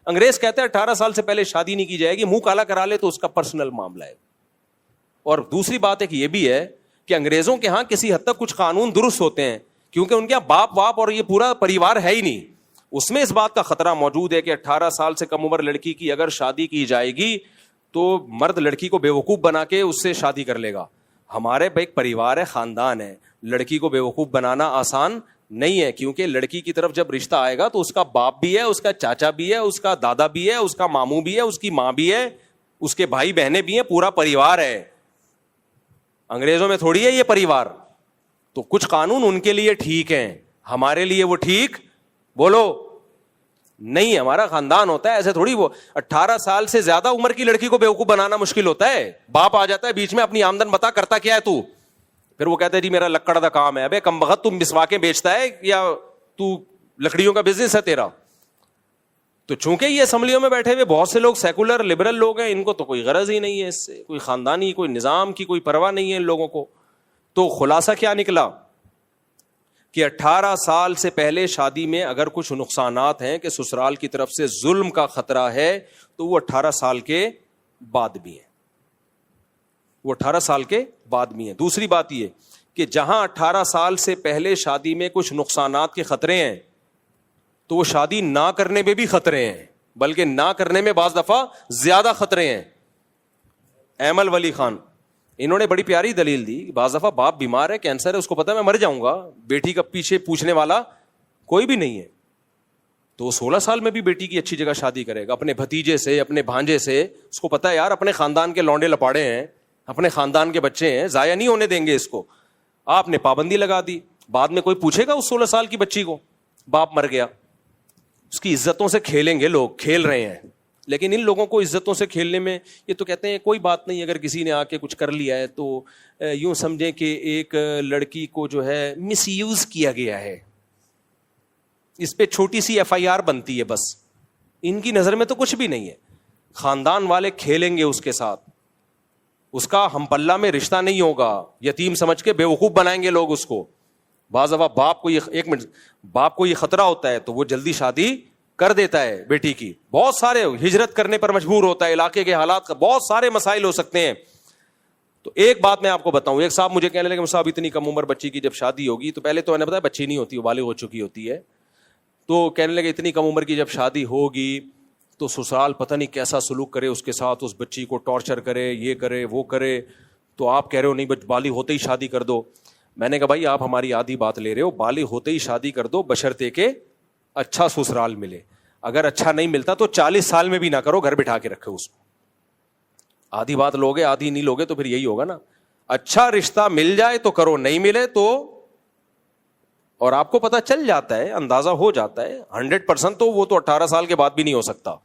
Speaker 1: انگریز کہتے ہیں 18 سال سے پہلے شادی نہیں کی جائے گی, منہ کالا کرا لے تو اس کا پرسنل معاملہ ہے. اور دوسری بات ایک یہ بھی ہے کہ انگریزوں کے ہاں کسی حد تک کچھ قانون درست ہوتے ہیں, کیونکہ ان کے یہاں باپ واپ اور یہ پورا پریوار ہے ہی نہیں. اس میں اس بات کا خطرہ موجود ہے کہ 18 سال سے کم عمر لڑکی کی اگر شادی کی جائے گی تو مرد لڑکی کو بیوقوف بنا کے اس سے شادی کر لے گا. ہمارے ایک پریوار ہے, خاندان ہے, لڑکی کو بیوقوف بنانا آسان نہیں ہے, کیونکہ لڑکی کی طرف جب رشتہ آئے گا تو اس کا باپ بھی ہے, اس کا چاچا بھی ہے, اس کا دادا بھی ہے, اس کا ماموں بھی ہے, اس کی ماں بھی ہے, اس کے بھائی بہنیں بھی ہیں, پورا پریوار ہے. انگریزوں میں تھوڑی ہے یہ پریوار. تو کچھ قانون ان کے لیے ٹھیک ہیں, ہمارے لیے وہ ٹھیک بولو نہیں. ہمارا خاندان ہوتا ہے ایسے تھوڑی. وہ 18 سال سے زیادہ عمر کی لڑکی کو بیوقوف بنانا مشکل ہوتا ہے. باپ آ جاتا ہے بیچ میں, اپنی آمدن بتا کرتا کیا ہے تو, پھر وہ کہتا ہے جی میرا لکڑ کا کام ہے. ابے کم بخت تم مسواکیں بیچتا ہے یا تو لکڑیوں کا بزنس ہے تیرا؟ تو چونکہ یہ اسمبلیوں میں بیٹھے ہوئے بہت سے لوگ سیکولر لبرل لوگ ہیں, ان کو تو کوئی غرض ہی نہیں ہے اس سے, کوئی خاندانی کوئی نظام کی کوئی پرواہ نہیں ہے ان لوگوں کو. تو خلاصہ کیا نکلا کہ 18 سال سے پہلے شادی میں اگر کچھ نقصانات ہیں کہ سسرال کی طرف سے ظلم کا خطرہ ہے تو وہ 18 سال کے بعد بھی ہیں, وہ 18 سال کے بعد بھی ہیں. دوسری بات یہ کہ جہاں 18 سال سے پہلے شادی میں کچھ نقصانات کے خطرے ہیں تو وہ شادی نہ کرنے میں بھی خطرے ہیں, بلکہ نہ کرنے میں بعض دفعہ زیادہ خطرے ہیں. ایمل ولی خان انہوں نے بڑی پیاری دلیل دی, بعض دفعہ باپ بیمار ہے, کینسر ہے, اس کو پتا ہے میں مر جاؤں گا, بیٹی کا پیچھے پوچھنے والا کوئی بھی نہیں ہے, تو 16 سال میں بھی بیٹی کی اچھی جگہ شادی کرے گا, اپنے بھتیجے سے, اپنے بھانجے سے. اس کو پتا ہے یار اپنے خاندان کے لونڈے لپاڑے ہیں, اپنے خاندان کے بچے ہیں, ضائع نہیں ہونے دیں گے اس کو. آپ نے پابندی لگا دی, بعد میں کوئی پوچھے گا اس 16 سال کی بچی کو, باپ مر گیا, اس کی عزتوں سے کھیلیں گے لوگ, کھیل رہے ہیں. لیکن ان لوگوں کو عزتوں سے کھیلنے میں یہ تو کہتے ہیں کوئی بات نہیں, اگر کسی نے آ کے کچھ کر لیا ہے تو یوں سمجھیں کہ ایک لڑکی کو جو ہے مس یوز کیا گیا ہے, اس پہ چھوٹی سی FIR بنتی ہے بس. ان کی نظر میں تو کچھ بھی نہیں ہے. خاندان والے کھیلیں گے اس کے ساتھ, اس کا ہم پلہ میں رشتہ نہیں ہوگا, یتیم سمجھ کے بیوقوف بنائیں گے لوگ اس کو. بعض دفعہ باپ کو یہ خطرہ ہوتا ہے تو وہ جلدی شادی کر دیتا ہے بیٹی کی, بہت سارے ہجرت کرنے پر مجبور ہوتا ہے, علاقے کے حالات کا بہت سارے مسائل ہو سکتے ہیں. تو ایک بات میں آپ کو بتاؤں, ایک صاحب مجھے کہنے لگے صاحب اتنی کم عمر بچی کی جب شادی ہوگی, تو پہلے تو میں نے بتایا بچی نہیں ہوتی, وہ بالغ ہو چکی ہوتی ہے, تو کہنے لگے اتنی کم عمر کی جب شادی ہوگی تو سسرال پتہ نہیں کیسا سلوک کرے اس کے ساتھ, اس بچی کو ٹارچر کرے, یہ کرے وہ کرے, تو آپ کہہ رہے ہو نہیں بالغ ہوتے ہی شادی کر دو. میں نے کہا بھائی آپ ہماری آدھی بات لے رہے ہو, بالغ ہوتے ہی شادی کر دو بشرطے کہ اچھا سسرال ملے. اگر اچھا نہیں ملتا تو 40 سال میں بھی نہ کرو, گھر بٹھا کے رکھو اس کو. آدھی بات لوگے آدھی نہیں لوگے تو پھر یہی ہوگا نا. اچھا رشتہ مل جائے تو کرو, نہیں ملے تو, اور آپ کو پتہ چل جاتا ہے, اندازہ ہو جاتا ہے 100%, تو وہ تو 18 سال کے بعد بھی نہیں ہو سکتا,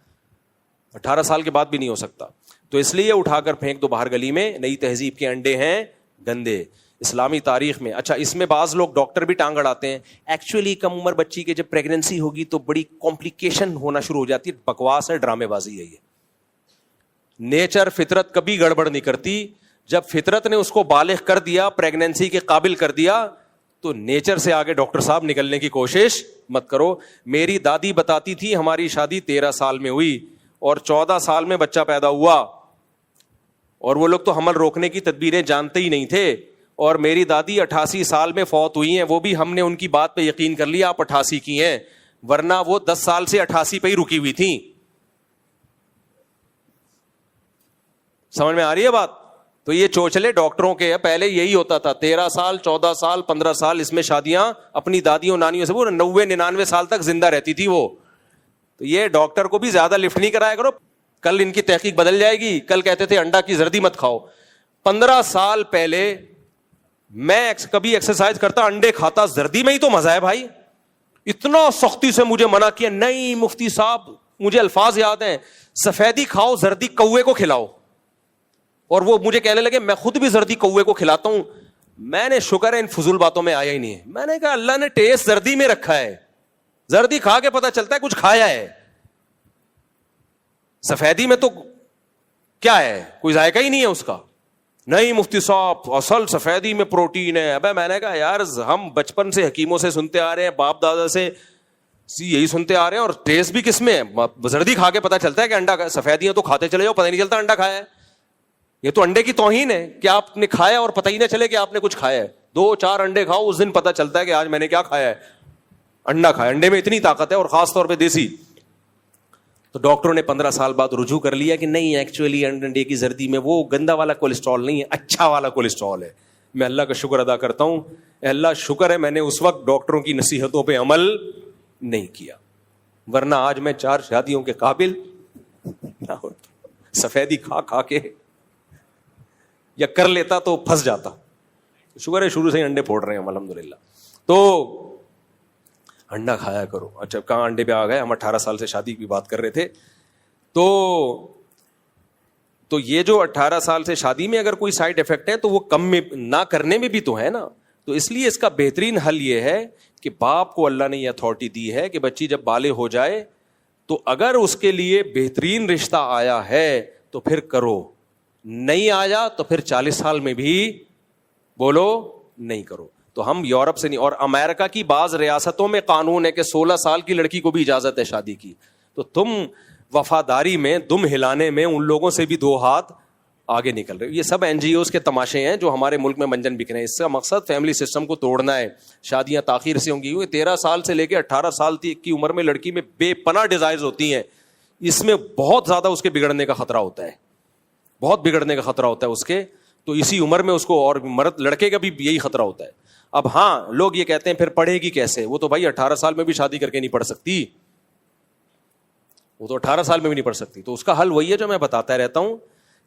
Speaker 1: 18 سال کے بعد بھی نہیں ہو سکتا. تو اس لیے اٹھا کر پھینک دو باہر گلی میں, نئی تہذیب کے انڈے ہیں گندے. اسلامی تاریخ میں اچھا اس میں بعض لوگ ڈاکٹر بھی ٹانگ اڑاتے ہیں, ایکچولی کم عمر بچی کے جب پریگننسی ہوگی تو بڑی کمپلیکیشن ہونا شروع ہو جاتی ہے. بکواس ہے, ڈرامے بازی ہے یہ. نیچر فطرت کبھی گڑبڑ نہیں کرتی. جب فطرت نے اس کو بالغ کر دیا, پریگننسی کے قابل کر دیا, تو نیچر سے آگے ڈاکٹر صاحب نکلنے کی کوشش مت کرو. میری دادی بتاتی تھی ہماری شادی 13 سال میں ہوئی اور 14 سال میں بچہ پیدا ہوا, اور وہ لوگ تو حمل روکنے کی تدبیریں جانتے ہی نہیں تھے, اور میری دادی 88 سال میں فوت ہوئی ہیں, وہ بھی ہم نے ان کی بات پہ یقین کر لیا آپ 88 کی ہیں, ورنہ وہ 10 سال سے 88 پہ ہی رکی ہوئی تھیں. سمجھ میں آ رہی ہے بات؟ تو یہ چوچلے ڈاکٹروں کے, پہلے یہی ہوتا تھا 13 سال 14 سال 15 سال اس میں شادیاں اپنی دادیوں نانیوں سے, وہ 90-99 سال تک زندہ رہتی تھی وہ. تو یہ ڈاکٹر کو بھی زیادہ لفٹ نہیں کرایا کرو, کل ان کی تحقیق بدل جائے گی. کل کہتے تھے انڈا کی زردی مت کھاؤ, 15 سال پہلے میں کبھی ایکسرسائز کرتا انڈے کھاتا, زردی میں ہی تو مزہ ہے بھائی. اتنا سختی سے مجھے منع کیا, نہیں مفتی صاحب مجھے الفاظ یاد ہیں, سفیدی کھاؤ زردی کوے کو کھلاؤ. اور وہ مجھے کہنے لگے میں خود بھی زردی کوے کو کھلاتا ہوں. میں نے شکر ہے ان فضول باتوں میں آیا ہی نہیں ہے. میں نے کہا اللہ نے ٹیسٹ زردی میں رکھا ہے, زردی کھا کے پتہ چلتا ہے کچھ کھایا ہے, سفیدی میں تو کیا ہے, کوئی ذائقہ ہی نہیں ہے اس کا. نہیں مفتی صاحب اصل سفیدی میں پروٹین ہے. ابے میں نے کہا یار ہم بچپن سے حکیموں سے سنتے آ رہے ہیں, باپ دادا سے یہی سنتے آ رہے ہیں, اور ٹیسٹ بھی کس میں ہے, زردی کھا کے پتہ چلتا ہے کہ انڈا کا. سفیدیاں تو کھاتے چلے جاؤ, پتہ نہیں چلتا انڈا کھایا ہے. یہ تو انڈے کی توہین ہے کہ آپ نے کھایا اور پتہ ہی نہ چلے کہ آپ نے کچھ کھایا ہے. 2-4 انڈے کھاؤ, اس دن پتہ چلتا ہے کہ آج میں نے کیا کھایا ہے, انڈا کھایا. انڈے میں اتنی طاقت ہے, اور خاص طور پہ دیسی. تو ڈاکٹروں نے 15 سال بعد رجوع کر لیا کہ نہیں ایکچولی انڈے کی زردی میں وہ گندا والا کولیسٹرول نہیں ہے, اچھا والا کولیسٹرول ہے. میں اللہ کا شکر ادا کرتا ہوں, اللہ شکر ہے میں نے اس وقت ڈاکٹروں کی نصیحتوں پہ عمل نہیں کیا, ورنہ آج میں 4 شادیوں کے قابل نہ ہوتا. سفیدی کھا کھا کے یا کر لیتا تو پھنس جاتا. شکر ہے شروع سے ہی انڈے پھوڑ رہے ہیں الحمدللہ. تو انڈا کھایا کرو. اچھا کہاں انڈے پہ آ گئے, ہم 18 سال سے شادی کی بات کر رہے تھے. تو یہ جو 18 سال سے شادی میں اگر کوئی سائڈ افیکٹ ہے تو وہ کم میں نہ کرنے میں بھی تو ہے نا. تو اس لیے اس کا بہترین حل یہ ہے کہ باپ کو اللہ نے یہ اتھارٹی دی ہے کہ بچی جب بالغ ہو جائے تو اگر اس کے لیے بہترین رشتہ آیا ہے تو پھر کرو, نہیں آیا تو پھر 40 سال میں بھی بولو نہیں کرو. تو ہم یورپ سے نہیں, اور امریکہ کی بعض ریاستوں میں قانون ہے کہ 16 سال کی لڑکی کو بھی اجازت ہے شادی کی. تو تم وفاداری میں دم ہلانے میں ان لوگوں سے بھی 2 ہاتھ آگے نکل رہے. یہ سب NGOs کے تماشے ہیں جو ہمارے ملک میں منجن بک رہے ہیں. اس کا مقصد فیملی سسٹم کو توڑنا ہے. شادیاں تاخیر سے ہوں گی. 13 سال سے لے کے 18 سال کی عمر میں لڑکی میں بے پناہ ڈیزائرز ہوتی ہیں. اس میں بہت زیادہ اس کے بگڑنے کا خطرہ ہوتا ہے, بہت بگڑنے کا خطرہ ہوتا ہے اس کے. تو اسی عمر میں اس کو, اور مرد لڑکے کا بھی یہی خطرہ ہوتا ہے. اب ہاں لوگ یہ کہتے ہیں پھر پڑھے گی کیسے, وہ تو بھائی 18 سال میں بھی شادی کر کے نہیں پڑھ سکتی, وہ تو 18 سال میں بھی نہیں پڑھ سکتی. تو اس کا حل وہی ہے جو میں بتاتا رہتا ہوں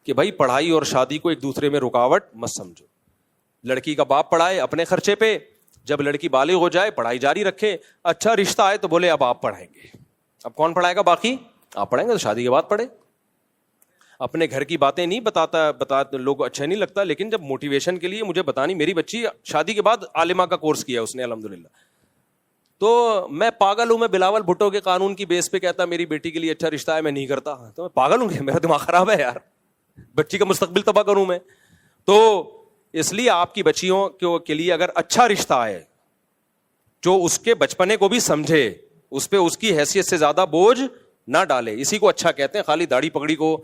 Speaker 1: کہ بھائی پڑھائی اور شادی کو ایک دوسرے میں رکاوٹ مت سمجھو. لڑکی کا باپ پڑھائے اپنے خرچے پہ, جب لڑکی بالغ ہو جائے پڑھائی جاری رکھے. اچھا رشتہ آئے تو بولے اب آپ پڑھائیں گے. اب کون پڑھائے گا, باقی آپ پڑھیں گے تو شادی کے بعد پڑھے. اپنے گھر کی باتیں نہیں بتا لوگ اچھا نہیں لگتا, لیکن جب موٹیویشن کے لیے مجھے بتانی, میری بچی شادی کے بعد عالمہ کا کورس کیا اس نے الحمدللہ. تو میں پاگل ہوں, میں بلاول بھٹو کے قانون کی بیس پہ کہتا میری بیٹی کے لیے اچھا رشتہ ہے, میں نہیں کرتا. تو میں پاگل ہوں, میرا دماغ خراب ہے یار, بچی کا مستقبل تباہ کروں میں. تو اس لیے آپ کی بچیوں کے لیے اگر اچھا رشتہ ہے جو اس کے بچپنے کو بھی سمجھے, اس پہ اس کی حیثیت سے زیادہ بوجھ نہ ڈالے. اسی کو اچھا کہتے ہیں, خالی داڑھی پگڑی کو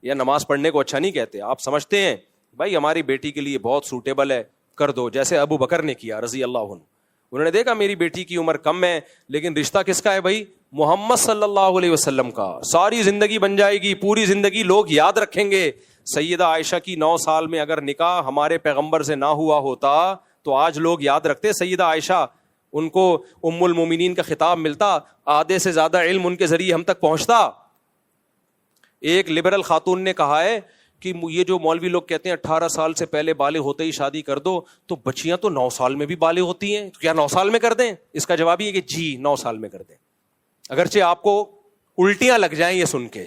Speaker 1: یا نماز پڑھنے کو اچھا نہیں کہتے. آپ سمجھتے ہیں بھائی ہماری بیٹی کے لیے بہت سوٹیبل ہے, کر دو, جیسے ابو بکر نے کیا رضی اللہ عنہ. انہوں نے دیکھا میری بیٹی کی عمر کم ہے, لیکن رشتہ کس کا ہے بھائی؟ محمد صلی اللہ علیہ وسلم کا. ساری زندگی بن جائے گی, پوری زندگی لوگ یاد رکھیں گے. سیدہ عائشہ کی 9 سال میں اگر نکاح ہمارے پیغمبر سے نہ ہوا ہوتا تو آج لوگ یاد رکھتے سیدہ عائشہ, ان کو ام المومنین کا خطاب ملتا, آدھے سے زیادہ علم ان کے ذریعے ہم تک پہنچتا. ایک لبرل خاتون نے کہا ہے کہ یہ جو مولوی لوگ کہتے ہیں 18 سال سے پہلے بالغ ہوتے ہی شادی کر دو, تو بچیاں تو 9 سال میں بھی بالغ ہوتی ہیں, تو کیا 9 سال میں کر دیں؟ اس کا جواب یہ کہ جی 9 سال میں کر دیں, اگرچہ آپ کو الٹیاں لگ جائیں یہ سن کے.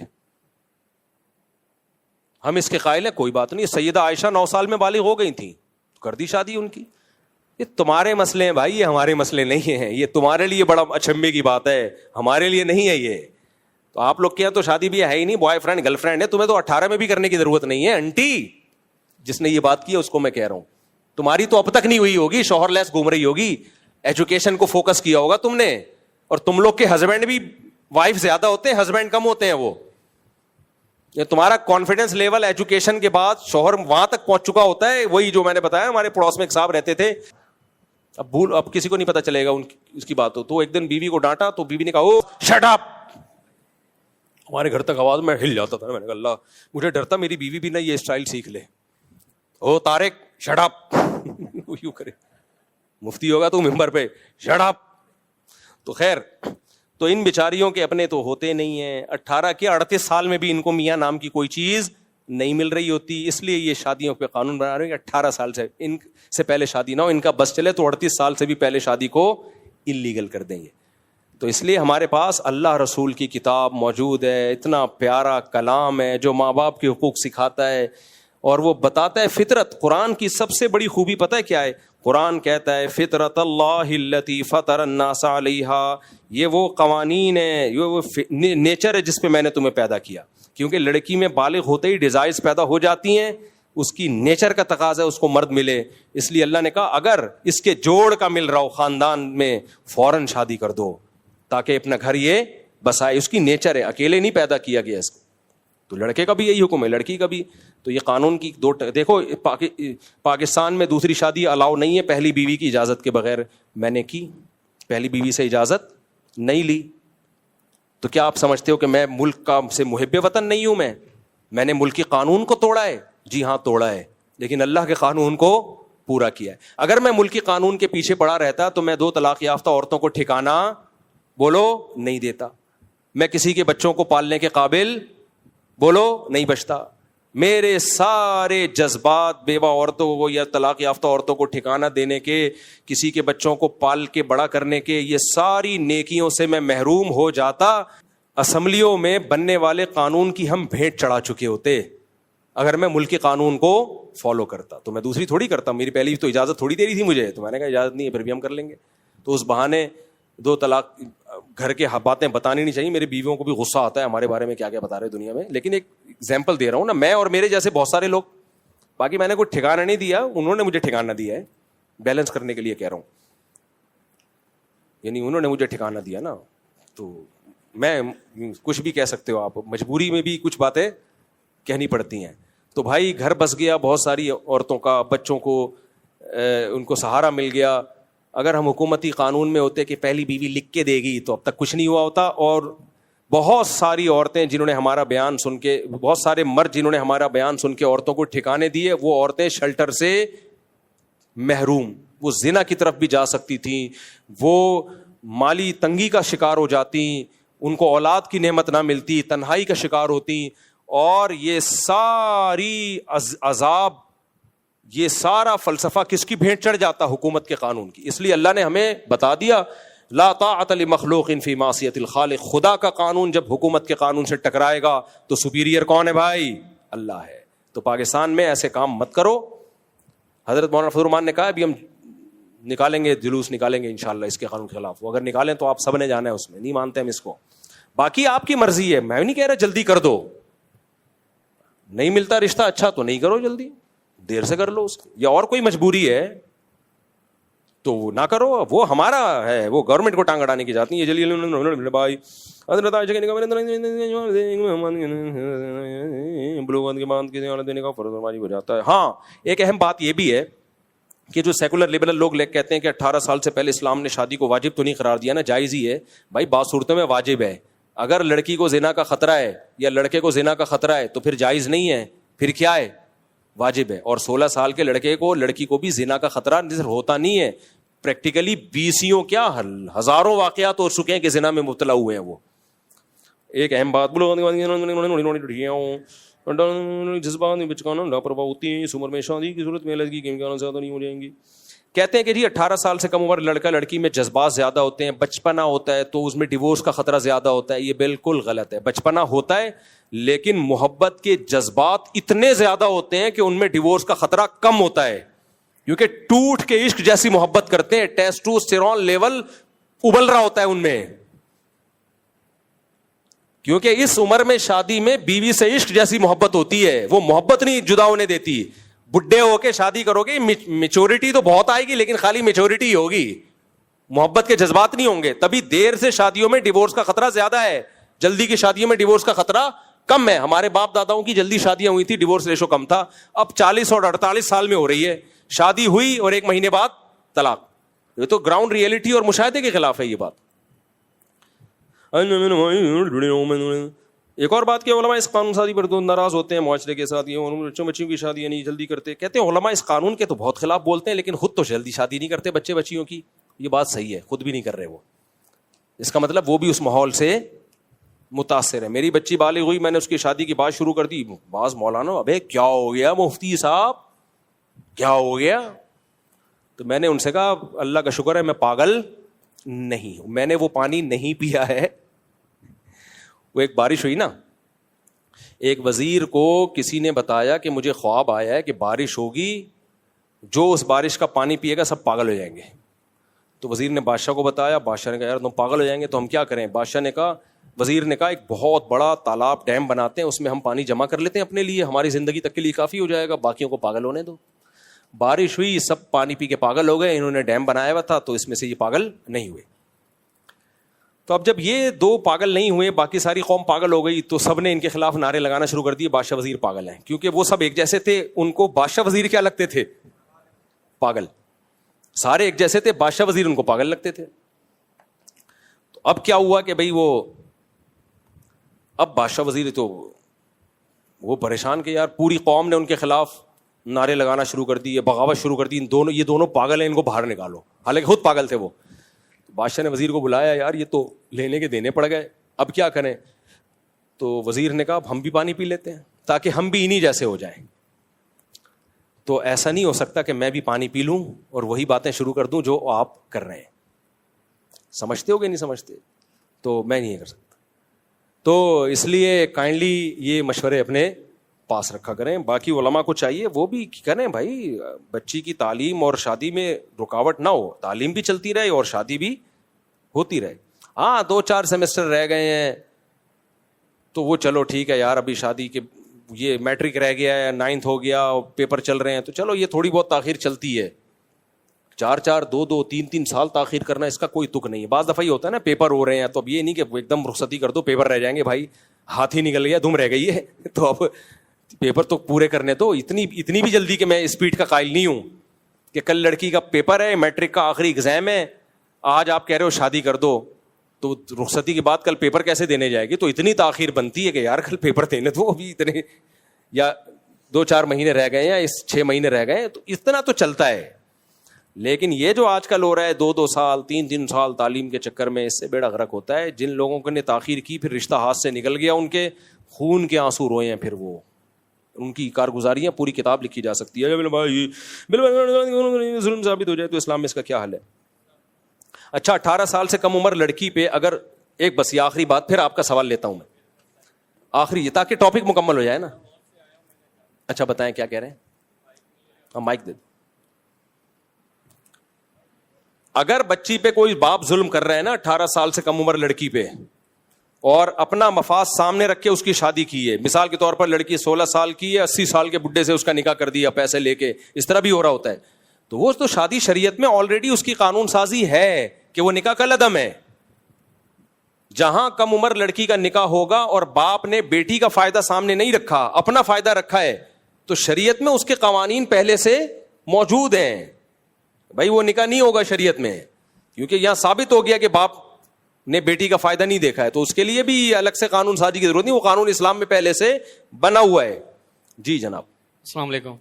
Speaker 1: ہم اس کے قائل ہیں, کوئی بات نہیں. سیدہ عائشہ 9 سال میں بالغ ہو گئی تھیں, کر دی شادی ان کی. یہ تمہارے مسئلے ہیں بھائی, یہ ہمارے مسئلے نہیں ہیں. یہ تمہارے لیے بڑا اچنبے کی بات ہے, ہمارے لیے نہیں ہے یہ. تو آپ لوگ کے یہاں تو شادی بھی ہے ہی نہیں, بوائے فرینڈ گرل فرینڈ ہے, تمہیں تو 18 میں بھی کرنے کی ضرورت نہیں ہے. انٹی جس نے یہ بات کی ہے اس کو میں کہہ رہا ہوں, تمہاری تو اب تک نہیں ہوئی ہوگی, شوہر لیس گھوم رہی ہوگی, ایجوکیشن کو فوکس کیا ہوگا تم نے. اور تم لوگ کے ہسبینڈ بھی وائف زیادہ ہوتے ہیں, ہسبینڈ کم ہوتے ہیں. وہ تمہارا کانفیڈنس لیول ایجوکیشن کے بعد شوہر وہاں تک پہنچ چکا ہوتا ہے. وہی جو میں نے بتایا, ہمارے پڑوس میں ایک صاحب رہتے تھے, اب کسی کو نہیں پتا چلے گا اس کی بات ہو, تو ایک دن بیوی کو ڈانٹا تو بیوی نے کہا او شٹ اپ. ہمارے گھر تک آواز میں ہل جاتا تھا. میں نے کہا اللہ, مجھے ڈرتا میری بیوی بھی نہ یہ اسٹائل سیکھ لے. او طارق شٹ اپ یوں کرے, مفتی ہوگا تو ممبر پہ شٹ اپ. تو خیر, تو ان بیچاریوں کے اپنے تو ہوتے نہیں ہیں. 18 کے 38 سال میں بھی ان کو میاں نام کی کوئی چیز نہیں مل رہی ہوتی, اس لیے یہ شادیوں پہ قانون بنا رہے ہیں کہ 18 سال سے ان سے پہلے شادی نہ ہو. ان کا بس چلے تو 38 سال سے بھی پہلے شادی کو انلیگل کر دیں گے. تو اس لیے ہمارے پاس اللہ رسول کی کتاب موجود ہے, اتنا پیارا کلام ہے جو ماں باپ کے حقوق سکھاتا ہے, اور وہ بتاتا ہے فطرت. قرآن کی سب سے بڑی خوبی پتہ ہے کیا ہے؟ قرآن کہتا ہے فطرت اللہ التی فطر الناس علیہا, یہ وہ قوانین ہیں, یہ وہ نیچر ہے جس پہ میں نے تمہیں پیدا کیا. کیونکہ لڑکی میں بالغ ہوتے ہی ڈیزائرز پیدا ہو جاتی ہیں, اس کی نیچر کا تقاضا ہے اس کو مرد ملے. اس لیے اللہ نے کہا اگر اس کے جوڑ کا مل رہا ہو خاندان میں, فوراً شادی کر دو تاکہ اپنا گھر یہ بسائے. اس کی نیچر ہے, اکیلے نہیں پیدا کیا گیا اس کو. تو لڑکے کا بھی یہی حکم ہے, لڑکی کا بھی. تو یہ قانون کی دیکھو, پاکستان میں دوسری شادی الاؤ نہیں ہے پہلی بیوی کی اجازت کے بغیر. میں نے کی, پہلی بیوی سے اجازت نہیں لی. تو کیا آپ سمجھتے ہو کہ میں ملک کا سے محب وطن نہیں ہوں؟ میں نے ملک کے قانون کو توڑا ہے؟ جی ہاں توڑا ہے, لیکن اللہ کے قانون کو پورا کیا ہے. اگر میں ملکی قانون کے پیچھے پڑا رہتا تو میں 2 طلاق یافتہ عورتوں کو ٹھکانہ بولو نہیں دیتا, میں کسی کے بچوں کو پالنے کے قابل بولو نہیں بچتا. میرے سارے جذبات بیوہ عورتوں کو یا طلاق یافتہ عورتوں کو ٹھکانہ دینے کے, کسی کے بچوں کو پال کے بڑا کرنے کے, یہ ساری نیکیوں سے میں محروم ہو جاتا. اسمبلیوں میں بننے والے قانون کی ہم بھیٹ چڑھا چکے ہوتے اگر میں ملکی قانون کو فالو کرتا. تو میں دوسری تھوڑی کرتا, میری پہلی تو اجازت تھوڑی دے رہی تھی مجھے, تو میں نے کہا اجازت نہیں ہے پھر بھی ہم کر لیں گے. تو اس بہانے 2 طلاق گھر کے باتیں بتانی نہیں چاہیے. میری بیویوں کو بھی غصہ آتا ہے ہمارے بارے میں کیا کیا بتا رہے دنیا میں, لیکن ایک ایگزامپل دے رہا ہوں نا, میں اور میرے جیسے بہت سارے لوگ. باقی میں نے کوئی ٹھکانہ نہیں دیا, انہوں نے مجھے ٹھکانہ دیا ہے, بیلنس کرنے کے لیے کہہ رہا ہوں. یعنی انہوں نے مجھے ٹھکانہ دیا نا, تو میں کچھ بھی کہہ سکتے ہو آپ, مجبوری میں بھی کچھ باتیں کہنی پڑتی ہیں. تو بھائی گھر بس گیا بہت ساری عورتوں کا, بچوں کو ان کو سہارا مل گیا. اگر ہم حکومتی قانون میں ہوتے کہ پہلی بیوی لکھ کے دے گی تو اب تک کچھ نہیں ہوا ہوتا. اور بہت ساری عورتیں جنہوں نے ہمارا بیان سن کے, بہت سارے مرد جنہوں نے ہمارا بیان سن کے عورتوں کو ٹھکانے دیے, وہ عورتیں شیلٹر سے محروم, وہ زنا کی طرف بھی جا سکتی تھیں, وہ مالی تنگی کا شکار ہو جاتی, ان کو اولاد کی نعمت نہ ملتی, تنہائی کا شکار ہوتی. اور یہ ساری عذاب, یہ سارا فلسفہ کس کی بھیٹ چڑھ جاتا؟ حکومت کے قانون کی. اس لیے اللہ نے ہمیں بتا دیا لا طاعت لمخلوق فی معصیت الخالق. خدا کا قانون جب حکومت کے قانون سے ٹکرائے گا تو سپیریئر کون ہے بھائی؟ اللہ ہے. تو پاکستان میں ایسے کام مت کرو. حضرت مولانا فضل الرحمان نے کہا ابھی ہم نکالیں گے, جلوس نکالیں گے انشاءاللہ اس کے قانون کے خلاف. وہ اگر نکالیں تو آپ سب نے جانا ہے اس میں, نہیں مانتے ہم اس کو. باقی آپ کی مرضی ہے, میں نہیں کہہ رہا جلدی کر دو, نہیں ملتا رشتہ اچھا تو نہیں کرو جلدی, دیر سے کر لو اس کو, یا اور کوئی مجبوری ہے. تو نہ کرو, وہ ہمارا ہے, وہ گورنمنٹ کو ٹانگ اڑانے کی جاتی ہے. بھائی دینے کا فرض ہو جاتا ہے. ہاں ایک اہم بات یہ بھی ہے کہ جو سیکولر لبرل لوگ کہتے ہیں کہ 18 سال سے پہلے اسلام نے شادی کو واجب تو نہیں قرار دیا نا, جائز ہی ہے. بھائی بعض صورتوں میں واجب ہے. اگر لڑکی کو زنا کا خطرہ ہے یا لڑکے کو زنا کا خطرہ ہے تو پھر جائز نہیں ہے, پھر کیا ہے, واجب ہے. اور 16 سال کے لڑکے کو لڑکی کو بھی زنا کا خطرہ ہوتا نہیں ہے. پریکٹیکلی 20 کیا ہزاروں واقعات ہو چکے ہیں کہ زنا میں مبتلا ہوئے ہیں. وہ ایک اہم بات جذبات میں بچکانا لاپرواہ ہوتی ہے. اس عمر میں شادی کی صورت میں لڑکی کے امکانات زیادہ نہیں ہو جائیں گی. کہتے ہیں کہ جی 18 سال سے کم عمر لڑکا لڑکی میں جذبات زیادہ ہوتے ہیں, بچپنا ہوتا ہے تو اس میں ڈیورس کا خطرہ زیادہ ہوتا ہے. یہ بالکل غلط ہے. بچپنا ہوتا ہے لیکن محبت کے جذبات اتنے زیادہ ہوتے ہیں کہ ان میں ڈیورس کا خطرہ کم ہوتا ہے, کیونکہ ٹوٹ کے عشق جیسی محبت کرتے ہیں. ٹیسٹوسٹیرون لیول ابل رہا ہوتا ہے ان میں, کیونکہ اس عمر میں شادی میں بیوی سے عشق جیسی محبت ہوتی ہے. وہ محبت نہیں جدا ہونے دیتی. بڈھے ہو کے شادی کرو گے, میچورٹی تو بہت آئے گی لیکن خالی میچورٹی ہی ہوگی, محبت کے جذبات نہیں ہوں گے. تبھی دیر سے شادیوں میں ڈیورس کا خطرہ زیادہ ہے, جلدی کی شادیوں میں ڈیورس کا خطرہ کم ہے. ہمارے باپ داداؤں کی جلدی شادیاں ہوئی تھی, ڈیورس ریشو کم تھا. اب 40 اور 48 سال میں ہو رہی ہے. شادی ہوئی اور 1 مہینے بعد طلاق. یہ تو گراؤنڈ ریئلٹی اور مشاہدے کے خلاف ہے یہ بات. ایک اور بات کہ علماء اس قانون سازی پر تو ناراض ہوتے ہیں معاشرے کے ساتھ, یہ بچوں کی شادیاں نہیں جلدی کرتے. کہتے ہیں علماء اس قانون کے تو بہت خلاف بولتے ہیں لیکن خود تو جلدی شادی نہیں کرتے بچے بچیوں کی. یہ بات صحیح ہے, خود بھی نہیں کر رہے وہ. اس کا مطلب وہ بھی اس ماحول سے متاثر ہے. میری بچی بالغ ہوئی, میں نے اس کی شادی کی بات شروع کر دی. بعض مولانا ابے کیا ہو گیا مفتی صاحب, کیا ہو گیا؟ تو میں نے ان سے کہا اللہ کا شکر ہے میں پاگل نہیں ہوں, میں نے وہ پانی نہیں پیا ہے. وہ ایک بارش ہوئی نا, ایک وزیر کو کسی نے بتایا کہ مجھے خواب آیا ہے کہ بارش ہوگی, جو اس بارش کا پانی پیے گا سب پاگل ہو جائیں گے. تو وزیر نے بادشاہ کو بتایا, بادشاہ نے کہا یار تم پاگل ہو جائیں گے تو ہم کیا کریں؟ بادشاہ نے کہا, وزیر نے کہا ایک بہت بڑا تالاب ڈیم بناتے ہیں, اس میں ہم پانی جمع کر لیتے ہیں اپنے لیے, ہماری زندگی تک کے لیے کافی ہو جائے گا, باقیوں کو پاگل ہونے دو. بارش ہوئی, سب پانی پی کے پاگل ہو گئے. انہوں نے ڈیم بنایا ہوا تھا تو اس میں سے یہ پاگل نہیں ہوئے. تو اب جب یہ 2 پاگل نہیں ہوئے, باقی ساری قوم پاگل ہو گئی, تو سب نے ان کے خلاف نعرے لگانا شروع کر دیے بادشاہ وزیر پاگل ہیں. کیونکہ وہ سب ایک جیسے تھے, ان کو بادشاہ وزیر کیا لگتے تھے؟ پاگل. سارے ایک جیسے تھے, بادشاہ وزیر ان کو پاگل لگتے تھے. تو اب کیا ہوا کہ بھئی اب بادشاہ وزیر تو وہ پریشان کہ یار پوری قوم نے ان کے خلاف نعرے لگانا شروع کر دی, بغاوت شروع کر دی, یہ دونوں پاگل ہیں, ان کو باہر نکالو. حالانکہ خود پاگل تھے وہ. بادشاہ نے وزیر کو بلایا, یار یہ تو لینے کے دینے پڑ گئے, اب کیا کریں؟ تو وزیر نے کہا ہم بھی پانی پی لیتے ہیں تاکہ ہم بھی انہی جیسے ہو جائیں. تو ایسا نہیں ہو سکتا کہ میں بھی پانی پی لوں اور وہی باتیں شروع کر دوں جو آپ کر رہے ہیں. سمجھتے ہو کہ نہیں سمجھتے؟ تو میں نہیں کر سکتا. تو اس لیے کائنڈلی یہ مشورے اپنے پاس رکھا کریں. باقی علماء کو چاہیے وہ بھی کریں بھائی, بچی کی تعلیم اور شادی میں رکاوٹ نہ ہو, تعلیم بھی چلتی رہے اور شادی بھی ہوتی رہے. ہاں 2-4 سیمسٹر رہ گئے ہیں تو وہ چلو ٹھیک ہے یار, ابھی شادی کے یہ میٹرک رہ گیا ہے, 9th ہو گیا, پیپر چل رہے ہیں, تو چلو یہ تھوڑی بہت تاخیر چلتی ہے. 4-4 2-2 3-3 سال تاخیر کرنا اس کا کوئی تک نہیں ہے. بعض دفعہ یہ ہوتا ہے نا پیپر ہو رہے ہیں تو اب یہ نہیں کہ ایک دم رخصتی کر دو, پیپر رہ جائیں گے بھائی, ہاتھ ہی نکل گیا, دم رہ گئی ہے, تو اب پیپر تو پورے کرنے دو. اتنی بھی جلدی کہ میں اسپیڈ کا قائل نہیں ہوں کہ کل لڑکی کا پیپر ہے, میٹرک کا آخری ایگزام ہے, آج آپ کہہ رہے ہو شادی کر دو, تو رخصتی کے بعد کل پیپر کیسے دینے جائے گی؟ تو اتنی تاخیر بنتی ہے کہ یار کل پیپر دینے دو, ابھی اتنے یا 2-4 مہینے رہ گئے ہیں یا 6 مہینے رہ گئے ہیں, تو اتنا تو چلتا ہے. لیکن یہ جو آج کل ہو رہا ہے 2-2 سال 3-3 سال تعلیم کے چکر میں, اس سے بیڑا غرق ہوتا ہے. جن لوگوں نے تاخیر کی پھر رشتہ ہاتھ سے نکل گیا, ان کے خون کے آنسو روئے ہیں, پھر وہ ان کی کارگزاریاں پوری کتاب لکھی جا سکتی ہے. ظلم ثابت ہو جائے تو اسلام میں اس کا کیا حل ہے؟ اچھا 18 سال سے کم عمر لڑکی پہ اگر ایک بس یہ آخری بات, پھر آپ کا سوال لیتا ہوں میں آخری, یہ تاکہ ٹاپک مکمل ہو جائے نا. اچھا بتائیں کیا کہہ رہے ہیں؟ ہم مائک دے. اگر بچی پہ کوئی باپ ظلم کر رہا ہے نا 18 سال سے کم عمر لڑکی پہ, اور اپنا مفاد سامنے رکھ کے اس کی شادی کی ہے, مثال کے طور پر لڑکی 16 سال کی ہے, 80 سال کے بڈھے سے اس کا نکاح کر دیا پیسے لے کے, اس طرح بھی ہو رہا ہوتا ہے, تو وہ تو شادی شریعت میں آلریڈی اس کی قانون سازی ہے کہ وہ نکاح کل عدم ہے. جہاں کم عمر لڑکی کا نکاح ہوگا اور باپ نے بیٹی کا فائدہ سامنے نہیں رکھا, اپنا فائدہ رکھا ہے, تو شریعت میں اس کے قوانین پہلے سے موجود ہیں. بھائی وہ نکاح نہیں ہوگا شریعت میں, کیونکہ یہاں ثابت ہو گیا کہ باپ نے بیٹی کا فائدہ نہیں دیکھا ہے, تو اس کے لیے بھی الگ سے قانون سازی کی ضرورت نہیں, وہ قانون اسلام میں پہلے سے بنا ہوا ہے. جی جناب.
Speaker 2: السلام علیکم.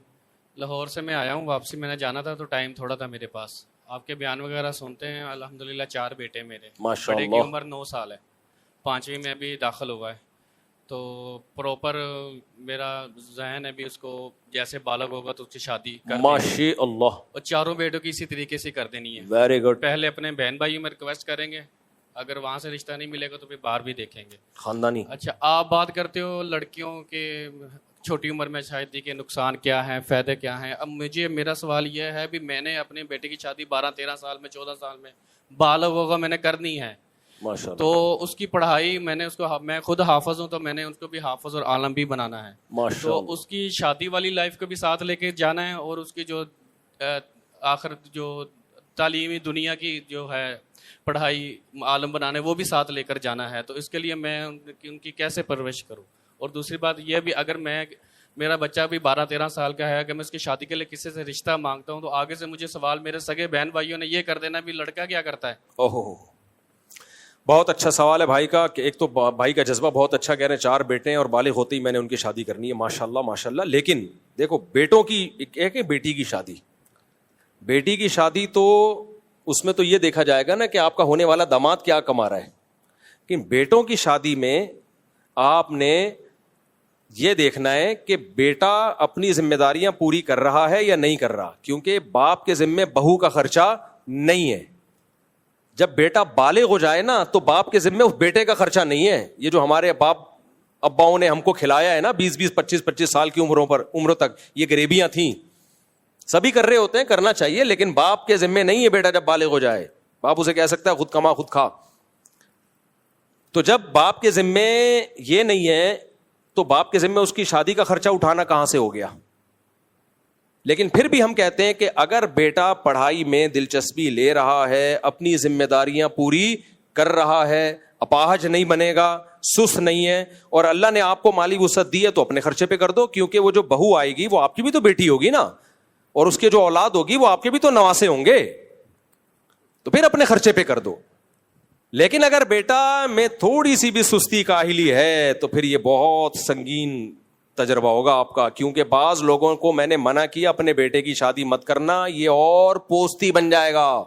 Speaker 2: لاہور سے میں آیا ہوں, واپسی میں نے جانا تھا تو ٹائم تھوڑا تھا میرے پاس. آپ کے بیان وغیرہ سنتے ہیں. الحمدللہ 4 بیٹے میرے, بڑے کی عمر 9 سال ہے, 5ویں میں بھی داخل ہوا ہے. تو پراپر میرا ذہن ہے بھی اس کو جیسے بالغ ہوگا تو اس کی شادی کر
Speaker 1: ماشاء اللہ,
Speaker 2: اور 4 بیٹوں کی اسی طریقے سے کر دینی ہے.
Speaker 1: Very good.
Speaker 2: پہلے اپنے بہن بھائیوں میں ریکویسٹ کریں گے, اگر وہاں سے رشتہ نہیں ملے گا تو پھر باہر بھی دیکھیں گے
Speaker 1: خاندانی.
Speaker 2: اچھا, آپ بات کرتے ہو لڑکیوں کے چھوٹی عمر میں شادی کے نقصان کیا ہیں, فائدے کیا ہیں. اب میرا سوال یہ ہے بھی میں نے اپنے بیٹے کی شادی 12-13 سال میں 14 سال میں بالغ ہوگا میں نے کرنی ہے, تو اس کی پڑھائی میں نے اس کو, میں خود حافظ ہوں تو میں نے اس کو بھی حافظ اور عالم بھی بنانا ہے. تو اس کی شادی والی لائف کو بھی ساتھ لے کے جانا ہے, اور اس کی جو آخر جو تعلیمی دنیا کی جو ہے پڑھائی عالم بنانے وہ بھی ساتھ لے کر جانا ہے. تو اس کے لیے میں ان کی کیسے پرورش کروں. اور دوسری بات یہ بھی, اگر میرا بچہ بھی 12-13 سال کا ہے, اگر میں اس کی شادی کے لیے کسی سے رشتہ مانگتا ہوں تو آگے سے مجھے سوال میرے سگے بہن بھائیوں نے یہ کر دینا بھی لڑکا کیا کرتا ہے.
Speaker 1: اوہ, بہت اچھا سوال ہے بھائی کا, کہ ایک تو بھائی کا جذبہ بہت اچھا, کہہ رہے ہیں 4 بیٹے ہیں اور بالغ ہوتے ہی میں نے ان کی شادی کرنی ہے. ماشاءاللہ ماشاءاللہ. لیکن دیکھو بیٹوں کی ایک ہے بیٹی کی شادی. بیٹی کی شادی تو اس میں تو یہ دیکھا جائے گا نا کہ آپ کا ہونے والا داماد کیا کما رہا ہے. لیکن بیٹوں کی شادی میں آپ نے یہ دیکھنا ہے کہ بیٹا اپنی ذمہ داریاں پوری کر رہا ہے یا نہیں کر رہا, کیونکہ باپ کے ذمے بہو کا خرچہ نہیں ہے. جب بیٹا بالغ ہو جائے نا تو باپ کے ذمے اس بیٹے کا خرچہ نہیں ہے. یہ جو ہمارے باپ اباؤں نے ہم کو کھلایا ہے نا 20-20 25-25 سال کی عمروں تک, یہ غریبیاں تھیں, سبھی کر رہے ہوتے ہیں, کرنا چاہیے, لیکن باپ کے ذمے نہیں ہے بیٹا. جب بالغ ہو جائے باپ اسے کہہ سکتا ہے خود کما خود کھا. تو جب باپ کے ذمے یہ نہیں ہے تو باپ کے ذمے اس کی شادی کا خرچہ اٹھانا کہاں سے ہو گیا. لیکن پھر بھی ہم کہتے ہیں کہ اگر بیٹا پڑھائی میں دلچسپی لے رہا ہے, اپنی ذمہ داریاں پوری کر رہا ہے, اپاہج نہیں بنے گا, سست نہیں ہے, اور اللہ نے آپ کو مالی وسعت دی ہے تو اپنے خرچے پہ کر دو, کیونکہ وہ جو بہو آئے گی وہ آپ کی بھی تو بیٹی ہوگی نا, اور اس کے جو اولاد ہوگی وہ آپ کے بھی تو نواسے ہوں گے, تو پھر اپنے خرچے پہ کر دو. لیکن اگر بیٹا میں تھوڑی سی بھی سستی کاہلی ہے تو پھر یہ بہت سنگین تجربہ ہوگا آپ کا, کیونکہ بعض لوگوں کو میں نے منع کیا اپنے بیٹے کی شادی مت کرنا, یہ اور پوستی بن جائے گا.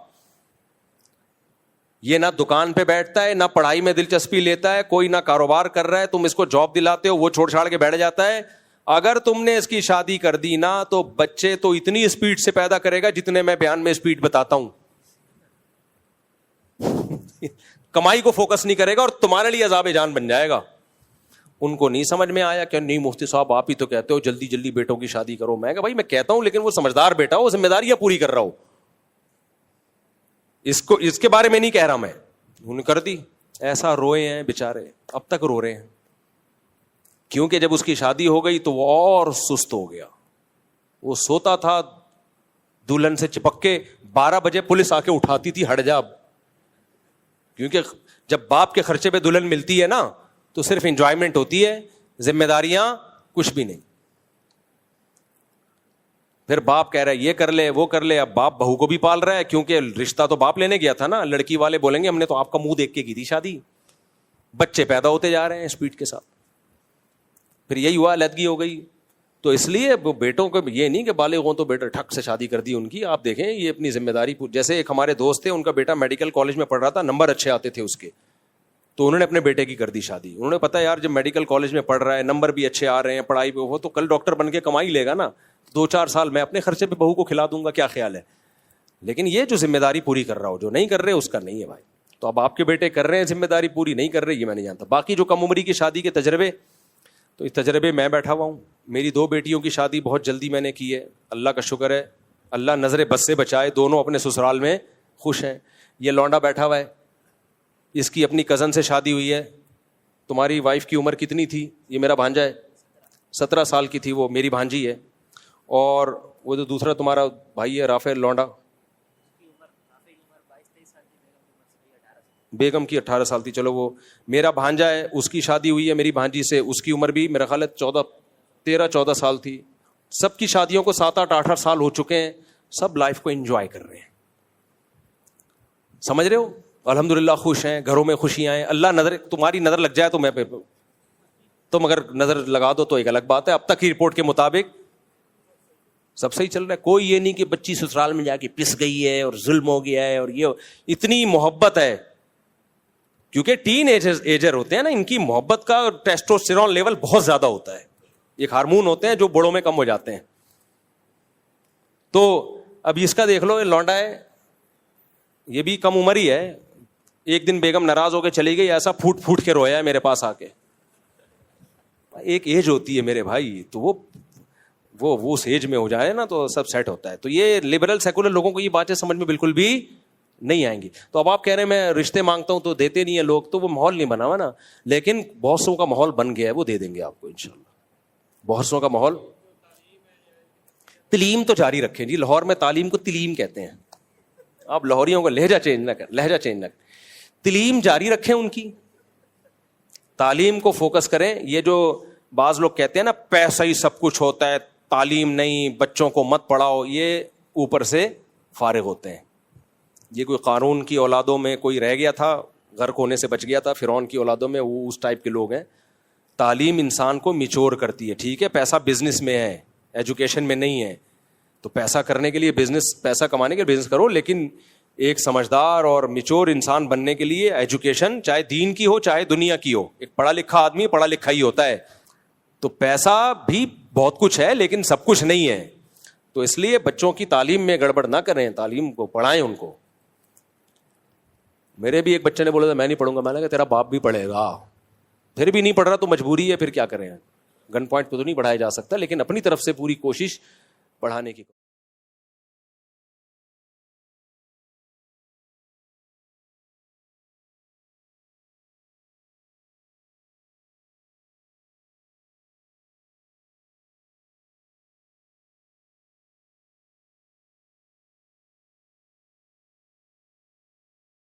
Speaker 1: یہ نہ دکان پہ بیٹھتا ہے, نہ پڑھائی میں دلچسپی لیتا ہے, کوئی نہ کاروبار کر رہا ہے, تم اس کو جاب دلاتے ہو وہ چھوڑ چھاڑ کے بیٹھ جاتا ہے. اگر تم نے اس کی شادی کر دی نا تو بچے تو اتنی اسپیڈ سے پیدا کرے گا جتنے میں بیان میں اسپیڈ بتاتا ہوں. کمائی کو فوکس نہیں کرے گا اور تمہارے لیے عذاب جان بن جائے گا. ان کو نہیں سمجھ میں آیا کہ نہیں مفتی صاحب آپ ہی تو کہتے ہو جلدی جلدی بیٹوں کی شادی کرو. میں کہا بھائی میں کہتا ہوں لیکن وہ سمجھدار بیٹا ہو, ذمہ داریاں پوری کر رہا ہو, اس کے بارے میں نہیں کہہ رہا میں. انہوں نے کر دی, ایسا روئے ہیں بیچارے, اب تک رو رہے ہیں, کیونکہ جب اس کی شادی ہو گئی تو وہ اور سست ہو گیا. وہ سوتا تھا دلہن سے چپک کے, 12 بجے پولیس آ کے اٹھاتی تھی, ہٹ جا, کیونکہ جب باپ کے خرچے پہ دلہن ملتی ہے نا تو صرف انجوائمنٹ ہوتی ہے, ذمہ داریاں کچھ بھی نہیں. پھر باپ کہہ رہا ہے یہ کر لے وہ کر لے, اب باپ بہو کو بھی پال رہا ہے کیونکہ رشتہ تو باپ لینے گیا تھا نا. لڑکی والے بولیں گے ہم نے تو آپ کا منہ دیکھ کے کی تھی شادی. بچے پیدا ہوتے جا رہے ہیں اسپیڈ کے ساتھ. پھر یہی ہوا, علیحدگی ہو گئی. تو اس لیے بیٹوں کو یہ نہیں کہ بالغ ہوں تو بیٹا ٹھک سے شادی کر دی ان کی. آپ دیکھیں یہ اپنی ذمہ داری, جیسے ایک ہمارے دوست تھے, ان کا بیٹا میڈیکل کالج میں پڑھ رہا تھا, نمبر اچھے آتے تھے اس کے, تو انہوں نے اپنے بیٹے کی کر دی شادی. انہوں نے پتا یار جب میڈیکل کالج میں پڑھ رہا ہے, نمبر بھی اچھے آ رہے ہیں, پڑھائی پہ ہو, تو کل ڈاکٹر بن کے کمائی لے گا نا, 2-4 سال میں اپنے خرچے پہ بہو کو کھلا دوں گا, کیا خیال ہے. لیکن یہ جو ذمہ داری پوری کر رہا ہو, جو نہیں کر رہے اس کا نہیں ہے بھائی. تو اب آپ کے بیٹے کر رہے ہیں ذمہ داری پوری, نہیں کر رہے یہ میں نہیں جانتا. باقی جو کم عمری کی شادی کے تجربے, تو اس تجربے میں بیٹھا ہوا ہوں. میری 2 بیٹیوں کی شادی بہت جلدی میں نے کی ہے, اللہ کا شکر ہے, اللہ نظر بد سے بچائے, دونوں اپنے سسرال میں خوش ہیں. یہ لونڈا بیٹھا ہوا ہے, اس کی اپنی کزن سے شادی ہوئی ہے. تمہاری وائف کی عمر کتنی تھی؟ یہ میرا بھانجا ہے, 17 سال کی تھی وہ, میری بھانجی ہے. اور وہ جو دوسرا تمہارا بھائی ہے رافع لونڈا, بیگم کی 18 سال تھی. چلو وہ میرا بھانجا ہے, اس کی شادی ہوئی ہے میری بھانجی سے, اس کی عمر بھی میرا خیال ہے 13-14 سال تھی. سب کی شادیوں کو 7-8-18 سال ہو چکے ہیں, سب لائف کو انجوائے کر رہے ہیں. سمجھ رہے ہو؟ الحمدللہ خوش ہیں, گھروں میں خوشیاں ہیں. اللہ نظر, تمہاری نظر لگ جائے تو میں پہ, تم اگر نظر لگا دو تو ایک الگ بات ہے. اب تک کی رپورٹ کے مطابق سب صحیح چل رہا ہے. کوئی یہ نہیں کہ بچی سسرال میں جا کے پس گئی ہے اور ظلم ہو گیا ہے, اور یہ اتنی محبت ہے, کیونکہ ٹین ایجر ہوتے ہیں نا, ان کی محبت کا ٹیسٹوسٹیرون لیول بہت زیادہ ہوتا ہے. ایک ہارمون ہوتے ہیں جو بڑوں میں کم ہو جاتے ہیں. تو اب اس کا دیکھ لو, یہ لونڈا ہے, یہ بھی کم عمر ہی ہے. ایک دن بیگم ناراض ہو کے چلی گئی, ایسا پھوٹ پھوٹ کے رویا ہے میرے پاس آ کے. ایک ایج ہوتی ہے میرے بھائی, تو وہ اس ایج میں ہو جائے نا تو سب سیٹ ہوتا ہے. تو یہ لبرل سیکولر لوگوں کو یہ باتیں سمجھ میں بالکل بھی نہیں آئیں گی. تو اب آپ کہہ رہے ہیں میں رشتے مانگتا ہوں تو دیتے نہیں ہیں لوگ, تو وہ ماحول نہیں بنا ہوا نا. لیکن بہت سو کا ماحول بن گیا ہے, وہ دے دیں گے آپ کو انشاءاللہ. بہت سو کا ماحول. تعلیم تو جاری رکھیں جی, لاہور میں تعلیم کو تعلیم کہتے ہیں. آپ لاہوریوں کا لہجہ چینج نہ کریں, تعلیم جاری رکھیں ان کی, تعلیم کو فوکس کریں. یہ جو بعض لوگ کہتے ہیں نا پیسہ ہی سب کچھ ہوتا ہے, تعلیم نہیں, بچوں کو مت پڑھاؤ, یہ اوپر سے فارغ ہوتے ہیں. یہ کوئی قارون کی اولادوں میں کوئی رہ گیا تھا, غرق ہونے سے بچ گیا تھا, فرعون کی اولادوں میں وہ اس ٹائپ کے لوگ ہیں. تعلیم انسان کو میچور کرتی ہے. ٹھیک ہے, پیسہ بزنس میں ہے, ایجوکیشن میں نہیں ہے. تو پیسہ کرنے کے لیے بزنس, پیسہ کمانے کے لیے بزنس کرو, لیکن ایک سمجھدار اور میچور انسان بننے کے لیے ایجوکیشن چاہے دین کی ہو چاہے دنیا کی ہو. ایک پڑھا لکھا آدمی پڑھا لکھا ہی ہوتا ہے. تو پیسہ بھی بہت کچھ ہے لیکن سب کچھ نہیں ہے. تو اس لیے بچوں کی تعلیم میں گڑبڑ نہ کریں, تعلیم کو پڑھائیں ان کو. میرے بھی ایک بچے نے بولا تھا میں نہیں پڑھوں گا. میں نے کہا تیرا باپ بھی پڑھے گا, پھر بھی نہیں پڑھ رہا تو مجبوری ہے, پھر کیا کریں. گن پوائنٹ پہ تو نہیں پڑھایا جا سکتا, لیکن اپنی طرف سے پوری کوشش پڑھانے کی.